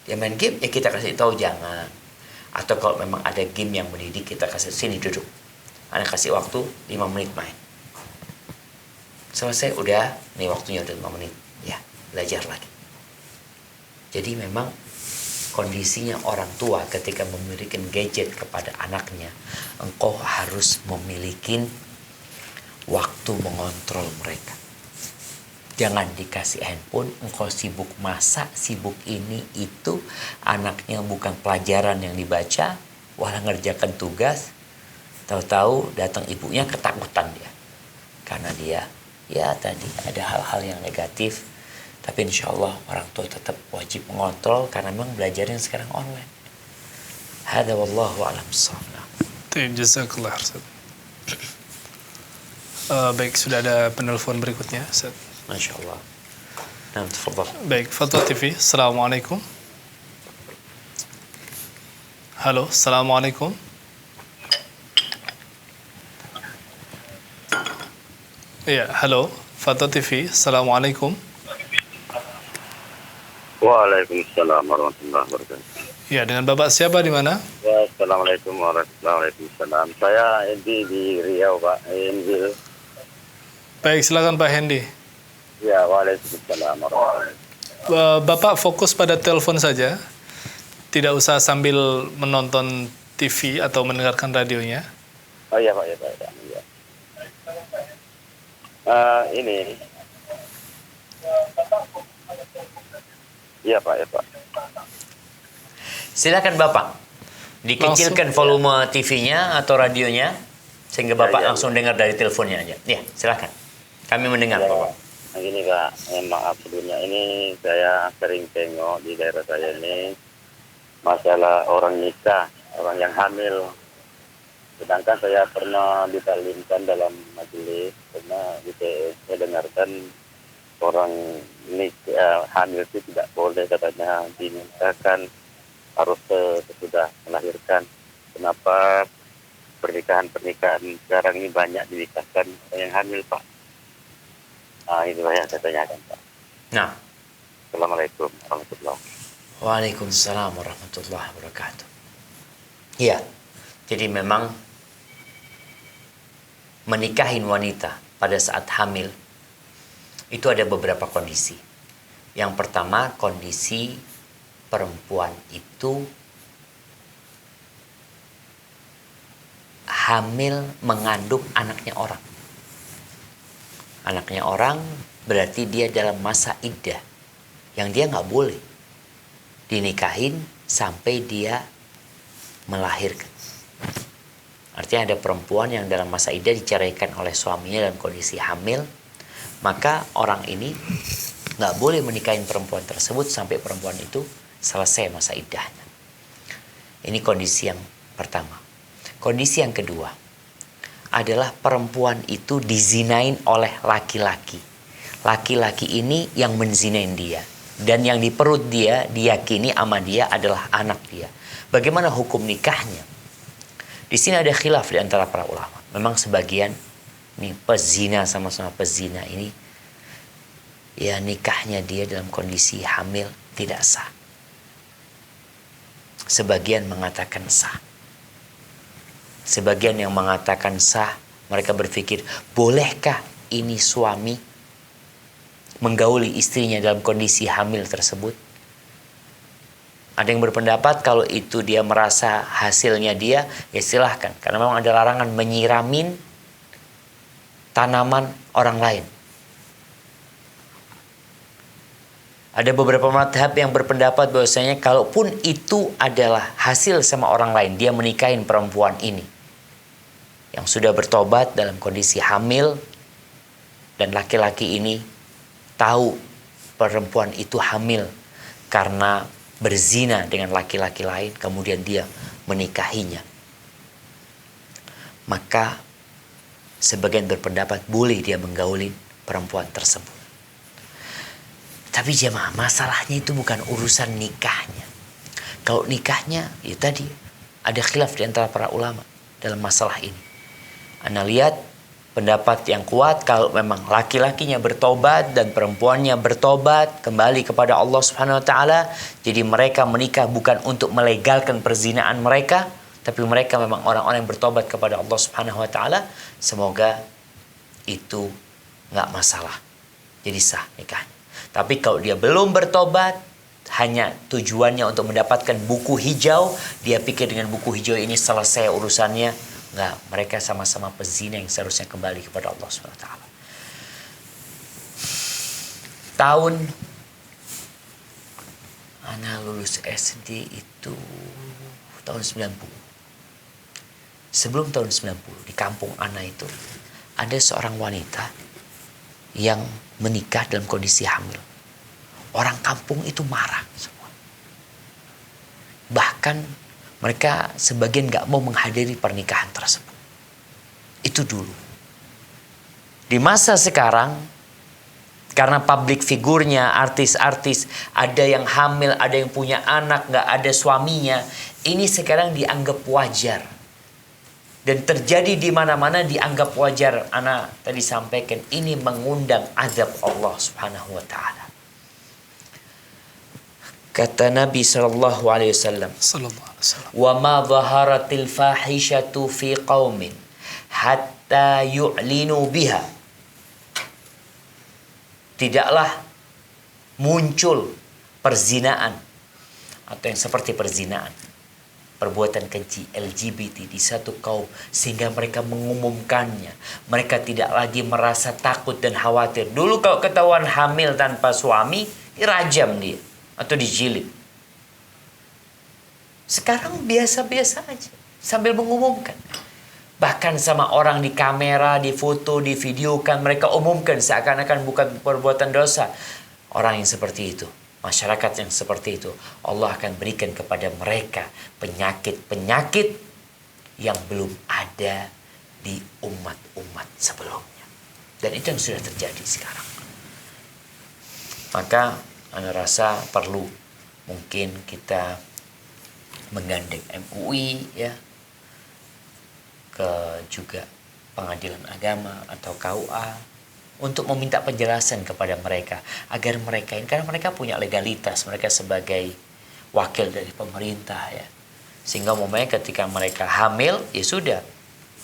Dia main game, ya kita kasih tahu jangan. Atau kalau memang ada game yang mendidik, kita kasih sini duduk. Anak kasih waktu 5 menit main. Selesai, udah, nih waktunya udah 5 menit. Ya, belajar lagi. Jadi memang kondisinya orang tua ketika memberikan gadget kepada anaknya, engkau harus memiliki waktu mengontrol mereka. Jangan dikasih handphone, engkau sibuk masak, sibuk ini, itu. Anaknya bukan pelajaran yang dibaca, walau ngerjakan tugas. Tahu-tahu datang ibunya ketakutan dia. Karena dia, ya tadi ada hal-hal yang negatif. Tapi insya Allah orang tua tetap wajib mengontrol karena memang belajarnya sekarang online. Hada wallahu a'lam bishawab. Jazakallah. Baik, sudah ada penelpon berikutnya, Ustaz. Masya Allah. Nah, tafadhal. Baik, Fatwa TV. Assalamualaikum. Halo, Assalamualaikum. Iya, halo, Fatwa TV. Assalamualaikum. Waalaikumsalam warahmatullahi wabarakatuh. Ya, dengan Bapak siapa di mana? Assalamualaikum warahmatullahi wabarakatuh. Saya Endi di Riau, Pak. Endi. Baik, silakan Pak Hendy. Ya, waalaikumsalam warahmatullahi wabarakatuh. Bapak fokus pada telepon saja. Tidak usah sambil menonton TV atau mendengarkan radionya. Oh iya, Pak, ya, Pak. Ya. Ini. Iya, Pak, ya, Pak. Silakan Bapak. Dikecilkan volume TV-nya atau radionya sehingga Bapak langsung dengar dari teleponnya aja. Ya, silakan. Kami mendengar, Ya, Bapak. nah, gini, Pak. Maaf sebelumnya, ini saya sering tengok di daerah saya ini masalah orang nikah, orang yang hamil. Sedangkan saya pernah ditalimkan dalam majelis karena saya dengarkan orang hamil itu tidak boleh katanya dinikahkan, harus sesudah melahirkan. Kenapa pernikahan sekarang ini banyak dinikahkan yang hamil, Pak? Nah, itu yang saya tanyakan, Pak. Nah, Assalamualaikum warahmatullahi wabarakatuh. Waalaikumsalam warahmatullahi wabarakatuh. Iya, jadi memang menikahin wanita pada saat hamil itu ada beberapa kondisi. Yang pertama, kondisi perempuan itu hamil mengandung anaknya orang. Anaknya orang berarti dia dalam masa iddah. yang dia nggak boleh dinikahin sampai dia melahirkan. Artinya ada perempuan yang dalam masa iddah diceraikan oleh suaminya dalam kondisi hamil, maka orang ini nggak boleh menikahin perempuan tersebut sampai perempuan itu selesai masa iddahnya. Ini kondisi yang pertama. Kondisi yang kedua adalah perempuan itu dizinain oleh laki-laki. Laki-laki ini yang menzinain dia. Dan yang di perut dia, diyakini sama dia adalah anak dia. Bagaimana hukum nikahnya? Di sini ada khilaf di antara para ulama. Memang sebagian nih pezina sama-sama pezina ini, ya nikahnya dia dalam kondisi hamil tidak sah. Sebagian mengatakan sah. Sebagian yang mengatakan sah, mereka berpikir, bolehkah ini suami menggauli istrinya dalam kondisi hamil tersebut? Ada yang berpendapat kalau itu dia merasa hasilnya dia, ya silahkan. Karena memang ada larangan menyiramin tanaman orang lain. Ada beberapa mazhab yang berpendapat bahwasanya kalaupun itu adalah hasil sama orang lain, dia menikahin perempuan ini yang sudah bertobat dalam kondisi hamil, dan laki-laki ini tahu perempuan itu hamil karena berzina dengan laki-laki lain, kemudian dia menikahinya, maka sebagian berpendapat boleh dia menggauli perempuan tersebut. Tapi jemaah, masalahnya itu bukan urusan nikahnya. Kalau nikahnya, ya tadi ada khilaf di antara para ulama dalam masalah ini. Anda lihat pendapat yang kuat kalau memang laki-lakinya bertobat dan perempuannya bertobat kembali kepada Allah Subhanahu wa taala, jadi mereka menikah bukan untuk melegalkan perzinaan mereka, tapi mereka memang orang-orang yang bertobat kepada Allah Subhanahu wa taala, semoga itu enggak masalah. Jadi sah nikahnya. Tapi kalau dia belum bertobat, hanya tujuannya untuk mendapatkan buku hijau, dia pikir dengan buku hijau ini selesai urusannya. Enggak, mereka sama-sama pezina yang seharusnya kembali kepada Allah SWT. Tahun Ana lulus SD itu tahun 90. Sebelum tahun 90, di kampung Ana itu ada seorang wanita yang menikah dalam kondisi hamil. Orang kampung itu marah semua. Bahkan mereka sebagian gak mau menghadiri pernikahan tersebut. Itu dulu. Di masa sekarang, karena public figurnya, artis-artis, ada yang hamil, ada yang punya anak, gak ada suaminya. Ini sekarang dianggap wajar. Dan terjadi di mana-mana dianggap wajar. Ana tadi sampaikan, ini mengundang azab Allah Subhanahu wa ta'ala. Kata Nabi sallallahu alaihi wasallam, "Wa ma dhaharatil fahishatu fi qaumin hatta yu'linu biha." Tidaklah muncul perzinaan atau yang seperti perzinaan, perbuatan keji LGBT di satu kaum sehingga mereka mengumumkannya. Mereka tidak lagi merasa takut dan khawatir. Dulu kalau ketahuan hamil tanpa suami, dirajam dia atau dijilid. Sekarang biasa-biasa aja sambil mengumumkan. Bahkan sama orang di kamera, di foto, di video kan mereka umumkan seakan-akan bukan perbuatan dosa. Orang yang seperti itu, masyarakat yang seperti itu, Allah akan berikan kepada mereka penyakit-penyakit yang belum ada di umat-umat sebelumnya. Dan itu yang sudah terjadi sekarang. Maka Ana rasa perlu mungkin kita menggandeng MUI ya, ke juga pengadilan agama atau KUA untuk meminta penjelasan kepada mereka agar mereka ini, karena mereka punya legalitas, mereka sebagai wakil dari pemerintah ya, sehingga momennya ketika mereka hamil ya sudah.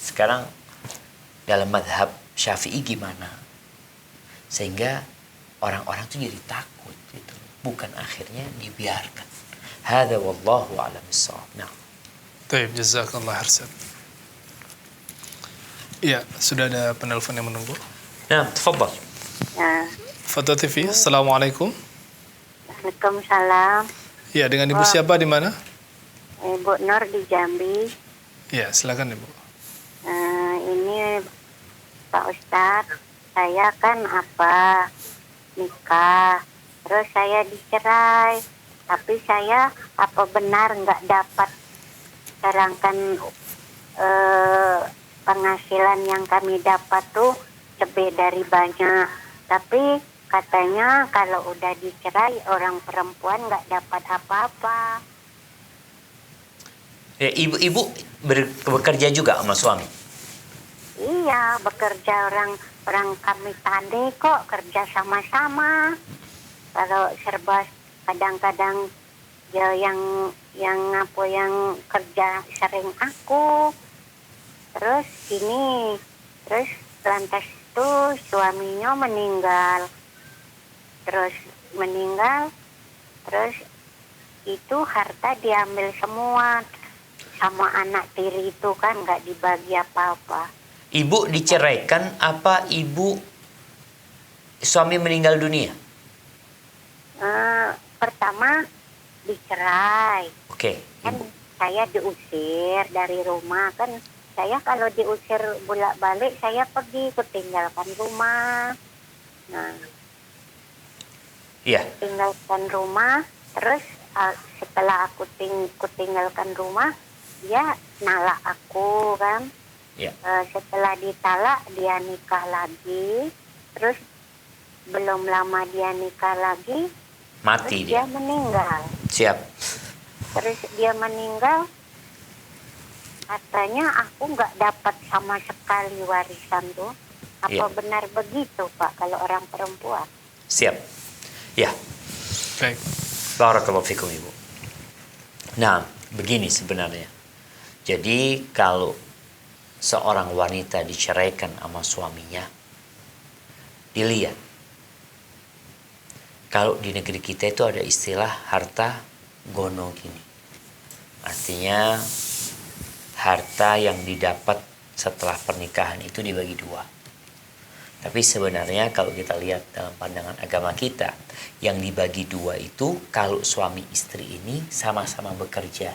Sekarang dalam mazhab Syafi'i gimana, sehingga orang-orang itu jadi takut gitu. Bukan akhirnya dibiarkan. Hadza wallahu a'lam bissawab. Nah. Baik, jazakallah khairan. Iya, sudah ada penelpon yang menunggu. Nah, tafadhal. Ya, Fadhal TV, Assalamualaikum. Waalaikumsalam. Ya, dengan Ibu siapa di mana? Ibu Nur di Jambi. Ya, silakan Ibu. Ini Pak Ustadz, saya kan nikah, terus saya dicerai, tapi saya apa benar nggak dapat, sedangkan penghasilan yang kami dapat tuh lebih dari banyak, tapi katanya kalau udah dicerai orang perempuan nggak dapat apa-apa. Ya, ibu bekerja juga sama suami. Iya, bekerja orang kami tadi kok kerja sama-sama. Kalau serba kadang-kadang ya yang kerja sering aku. Terus lantas itu suaminya meninggal. Terus itu harta diambil semua sama anak tiri itu kan nggak dibagi apa-apa. Ibu diceraikan apa suami meninggal dunia? Pertama dicerai. Oke. Kan saya diusir dari rumah kan. Saya kalau diusir bolak-balik saya pergi kutinggalkan rumah. Nah, Iya. tinggalkan rumah. Terus setelah aku tinggalkan rumah, dia nalak aku kan. Ya. Setelah ditalak dia nikah lagi, terus belum lama dia nikah lagi, Mati terus dia. dia meninggal. Siap. Terus dia meninggal, katanya aku nggak dapat sama sekali warisan tuh. Apa Ya. benar begitu Pak kalau orang perempuan? Siap. Ya. Baik. Barakallahu fikum Ibu. Nah, begini sebenarnya. Jadi kalau seorang wanita diceraikan sama suaminya, dilihat. Kalau di negeri kita itu ada istilah harta gono gini. Artinya harta yang didapat setelah pernikahan itu dibagi dua. Tapi sebenarnya kalau kita lihat dalam pandangan agama kita, yang dibagi dua itu kalau suami istri ini sama-sama bekerja.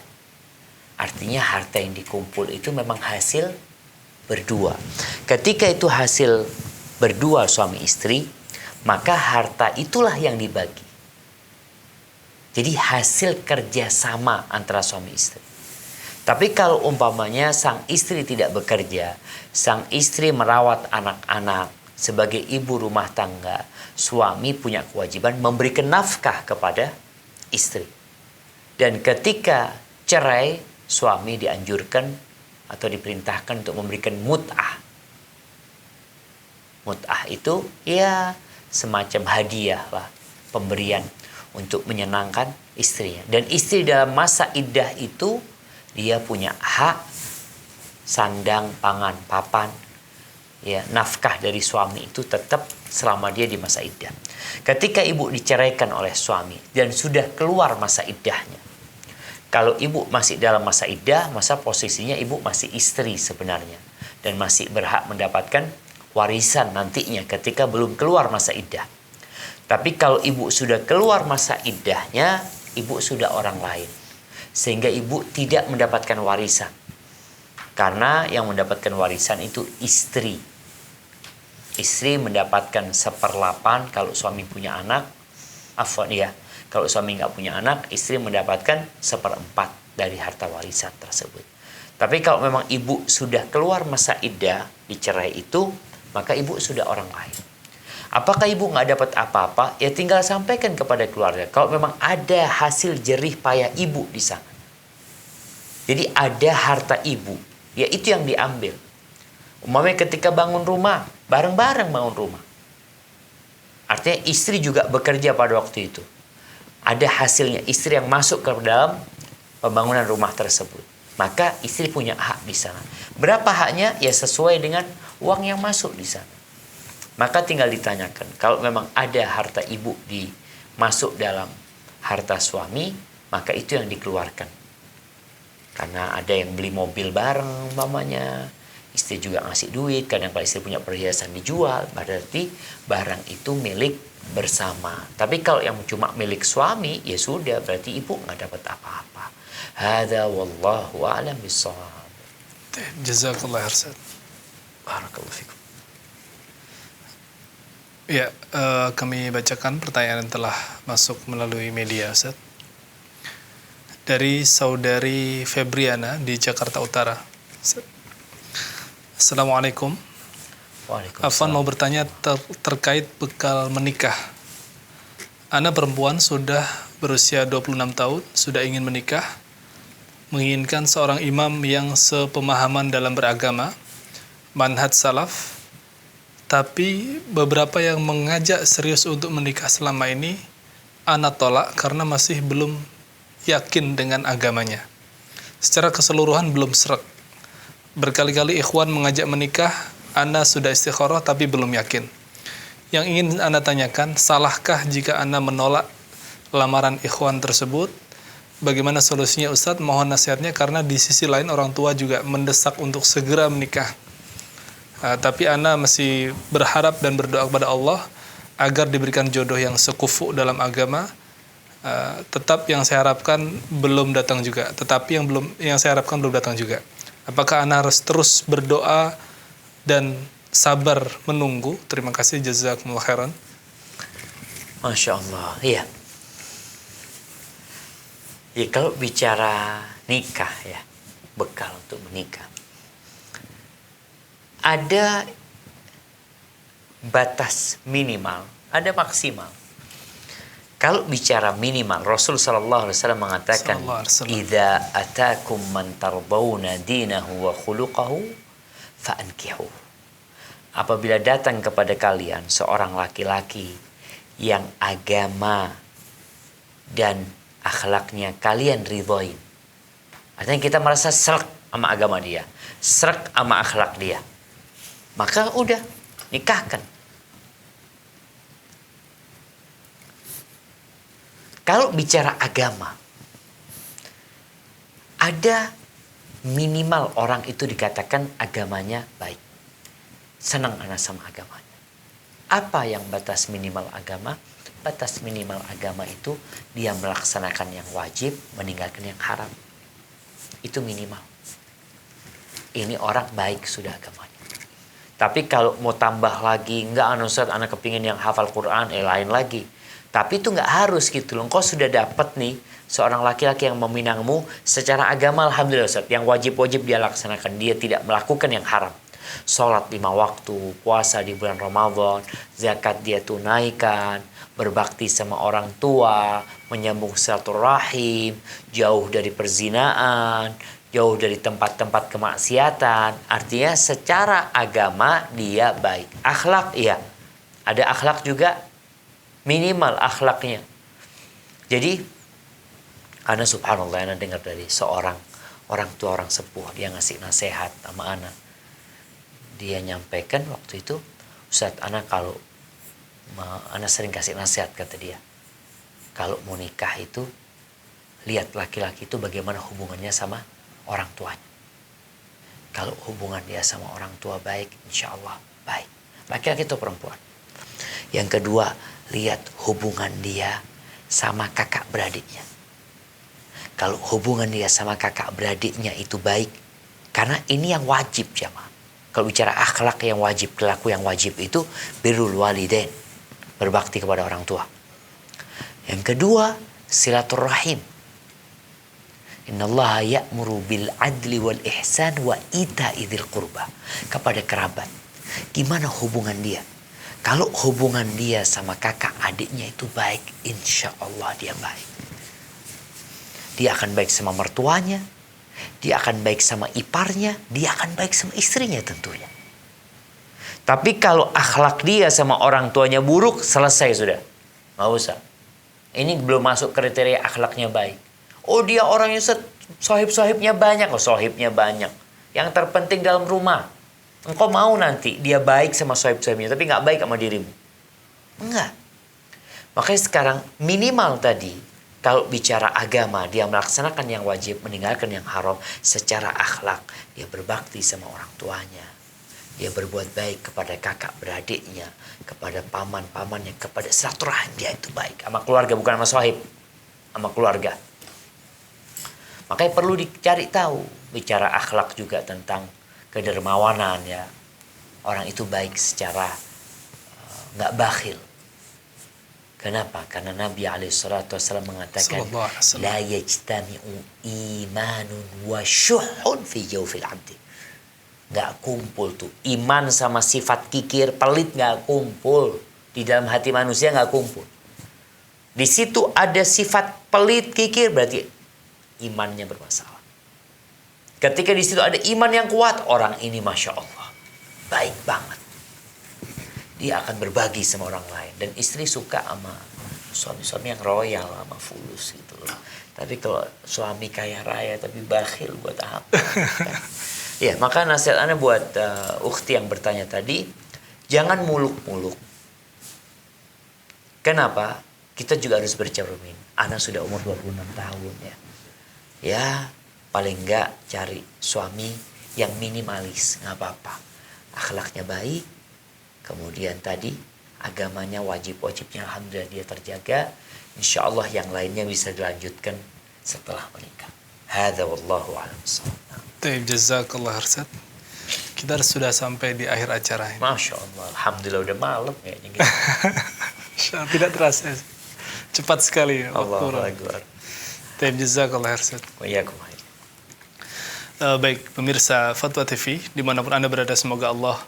Artinya harta yang dikumpul itu memang hasil berdua. Ketika itu hasil berdua suami istri, maka harta itulah yang dibagi. Jadi hasil kerjasama antara suami istri. Tapi kalau umpamanya sang istri tidak bekerja, sang istri merawat anak-anak sebagai ibu rumah tangga, suami punya kewajiban memberikan nafkah kepada istri. Dan ketika cerai, suami dianjurkan atau diperintahkan untuk memberikan mut'ah. Mut'ah itu ya semacam hadiah lah, pemberian untuk menyenangkan istrinya. Dan istri dalam masa iddah itu dia punya hak sandang, pangan, papan, ya nafkah dari suami itu tetap selama dia di masa iddah. Ketika ibu diceraikan oleh suami dan sudah keluar masa iddahnya, kalau ibu masih dalam masa iddah, masa posisinya ibu masih istri sebenarnya. Dan masih berhak mendapatkan warisan nantinya ketika belum keluar masa iddah. Tapi kalau ibu sudah keluar masa iddahnya, ibu sudah orang lain. Sehingga ibu tidak mendapatkan warisan. Karena yang mendapatkan warisan itu istri. Istri mendapatkan 1/8 kalau suami punya anak. Afwan ya. Kalau suami nggak punya anak, istri mendapatkan 1/4 dari harta warisan tersebut. Tapi kalau memang ibu sudah keluar masa iddah, dicerai itu, maka ibu sudah orang lain. Apakah ibu nggak dapat apa-apa? Ya tinggal sampaikan kepada keluarga. Kalau memang ada hasil jerih payah ibu di sana. Jadi ada harta ibu, ya itu yang diambil. Umpamanya ketika bangun rumah, bareng-bareng bangun rumah. Artinya istri juga bekerja pada waktu itu. Ada hasilnya istri yang masuk ke dalam pembangunan rumah tersebut. Maka istri punya hak di sana. Berapa haknya? Ya sesuai dengan uang yang masuk di sana. Maka tinggal ditanyakan. Kalau memang ada harta ibu masuk dalam harta suami, maka itu yang dikeluarkan. Karena ada yang beli mobil bareng umpamanya, istri juga ngasih duit, kadang kalau istri punya perhiasan dijual, berarti barang itu milik bersama. Tapi kalau yang cuma milik suami, ya sudah, berarti ibu nggak dapat apa-apa. Hada wallahu a'lam bishawab. Jazakallah Ustaz. Barakallahu fikum. Ya, kami bacakan pertanyaan yang telah masuk melalui media, Ustaz. Dari saudari Febriana di Jakarta Utara. Assalamualaikum. Waalaikumsalam. Afwan mau bertanya terkait bekal menikah. Ana perempuan sudah berusia 26 tahun, sudah ingin menikah, menginginkan seorang imam yang sepemahaman dalam beragama, manhaj salaf, tapi beberapa yang mengajak serius untuk menikah selama ini, ana tolak karena masih belum yakin dengan agamanya. Secara keseluruhan belum sreg. Berkali-kali ikhwan mengajak menikah, ana sudah istikharah tapi belum yakin. Yang ingin ana tanyakan, salahkah jika ana menolak lamaran ikhwan tersebut? Bagaimana solusinya Ustadz? Mohon nasihatnya karena di sisi lain orang tua juga mendesak untuk segera menikah. Tapi ana masih berharap dan berdoa kepada Allah agar diberikan jodoh yang sekufu dalam agama. Tetap yang saya harapkan belum datang juga. Tetapi yang saya harapkan belum datang juga. Apakah ana harus terus berdoa dan sabar menunggu? Terima kasih, jazakumullah khairan. Masya Allah, iya. Ya, kalau bicara nikah ya, bekal untuk menikah, ada batas minimal, ada maksimal. Kalau bicara minimal, Rasul sallallahu alaihi wasallam mengatakan, "Idza atakum man tardawna dinahu wa khuluquhu fa'ankihu." Apabila datang kepada kalian seorang laki-laki yang agama dan akhlaknya kalian ridhoin. Artinya kita merasa srek sama agama dia, srek sama akhlak dia. Maka udah, nikahkan. Kalau bicara agama, ada minimal orang itu dikatakan agamanya baik. Senang anak sama agamanya. Apa yang batas minimal agama? Batas minimal agama itu dia melaksanakan yang wajib, meninggalkan yang haram. Itu minimal. Ini orang baik sudah agamanya. Tapi kalau mau tambah lagi, enggak Ustaz, anak kepingin yang hafal Quran, lain lagi. Tapi itu enggak harus gitu loh. Engkau sudah dapat nih seorang laki-laki yang meminangmu secara agama, alhamdulillah Ustaz. Yang wajib-wajib dia laksanakan, dia tidak melakukan yang haram. Sholat 5 waktu, puasa di bulan Ramadan, zakat dia tunaikan, berbakti sama orang tua, menyambung silaturahim, jauh dari perzinaan, jauh dari tempat-tempat kemaksiatan. Artinya secara agama dia baik. Akhlak, iya. Ada akhlak juga, minimal akhlaknya. Jadi, ana subhanallah, ana dengar dari seorang orang tua, orang sepuh, dia ngasih nasihat sama ana. Dia nyampaikan waktu itu, Ustaz, ana kalau ana sering kasih nasihat, kata dia, kalau mau nikah itu lihat laki-laki itu bagaimana hubungannya sama orang tuanya. Kalau hubungan dia sama orang tua baik, insya Allah baik. Laki-laki itu perempuan. Yang kedua, lihat hubungan dia sama kakak beradiknya. Kalau hubungan dia sama kakak beradiknya itu baik, karena ini yang wajib jamaah. Kalau bicara akhlak yang wajib, perilaku yang wajib itu birrul walidain, berbakti kepada orang tua. Yang kedua, silaturahim. Innallaha ya'muru bil adli wal ihsan wa ita'i dzil qurba. Kepada kerabat. Gimana hubungan dia? Kalau hubungan dia sama kakak adiknya itu baik, insya Allah dia baik. Dia akan baik sama mertuanya, dia akan baik sama iparnya, dia akan baik sama istrinya tentunya. Tapi kalau akhlak dia sama orang tuanya buruk, selesai sudah. Nggak usah. Ini belum masuk kriteria akhlaknya baik. Oh, dia orangnya sohib-sohibnya banyak. Oh, sohibnya banyak. Yang terpenting dalam rumah. Engkau mau nanti dia baik sama sohib-sohibnya, tapi nggak baik sama dirimu. Enggak. Makanya sekarang minimal tadi, Kalau bicara agama, dia melaksanakan yang wajib, meninggalkan yang haram. Secara akhlak, dia berbakti sama orang tuanya. Dia berbuat baik kepada kakak beradiknya, kepada paman-pamannya, kepada silaturahim, dia itu baik. Sama keluarga, bukan sama sahib. Sama keluarga. Makanya perlu dicari tahu. Bicara akhlak juga tentang kedermawanan ya. Orang itu baik secara nggak bakhil. Kenapa? Karena Nabi SAW mengatakan la yajtami'u imanun wa syuhun fi jawfil abdi. Nggak kumpul tuh. Iman sama sifat kikir, pelit nggak kumpul. Di dalam hati manusia nggak kumpul. Di situ ada sifat pelit, kikir, berarti imannya bermasalah. Ketika di situ ada iman yang kuat, orang ini Masya Allah, baik banget. Dia akan berbagi sama orang lain. Dan istri suka sama suami-suami yang royal, sama fulus gitu loh. Tapi kalau suami kaya raya tapi bakhil, buat apa? Ya, maka nasihat Anda buat ukhti yang bertanya tadi, jangan muluk-muluk. Kenapa? Kita juga harus bercermin. Anda sudah umur 26 tahun ya. Ya, paling enggak cari suami yang minimalis, nggak apa-apa. Akhlaknya baik, kemudian tadi agamanya wajib-wajibnya alhamdulillah dia terjaga. Insya Allah yang lainnya bisa dilanjutkan setelah menikah. Hadza wallahu a'lam bissawab. Baik, jazakallah Ustaz. Kita sudah sampai di akhir acara ini. Masya Allah, alhamdulillah udah malam kayaknya gitu. Tidak terasa. Cepat sekali. Allahu akbar. Baik, jazakallah Ustaz. Wa iyyakum. Baik, pemirsa Fatwa TV, dimanapun Anda berada, semoga Allah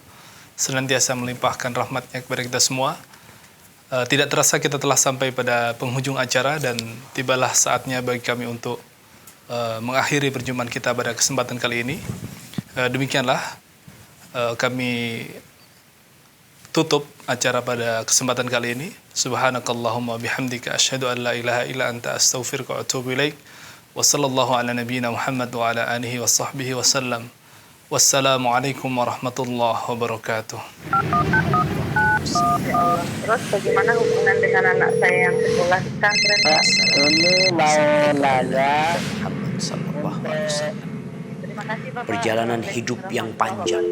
senantiasa melimpahkan rahmatnya kepada kita semua. Tidak terasa kita telah sampai pada penghujung acara dan tibalah saatnya bagi kami untuk mengakhiri perjumpaan kita pada kesempatan kali ini. Demikianlah kami tutup acara pada kesempatan kali ini. Subhanakallahumma bihamdika asyhadu an la ilaha illa anta astaghfiruka wa atubu ilaik. Wa sallallahu ala nabiyyina Muhammad wa ala alihi wa sahbihi wa sallam. Wassalamualaikum warahmatullahi wabarakatuh. Ya Allah. Terus bagaimana hubungan dengan anak saya yang sekolah di pesantren? Ini mau nanya, Muhammad sallallahu alaihi wasallam. Terima kasih Bapak. Perjalanan hidup yang panjang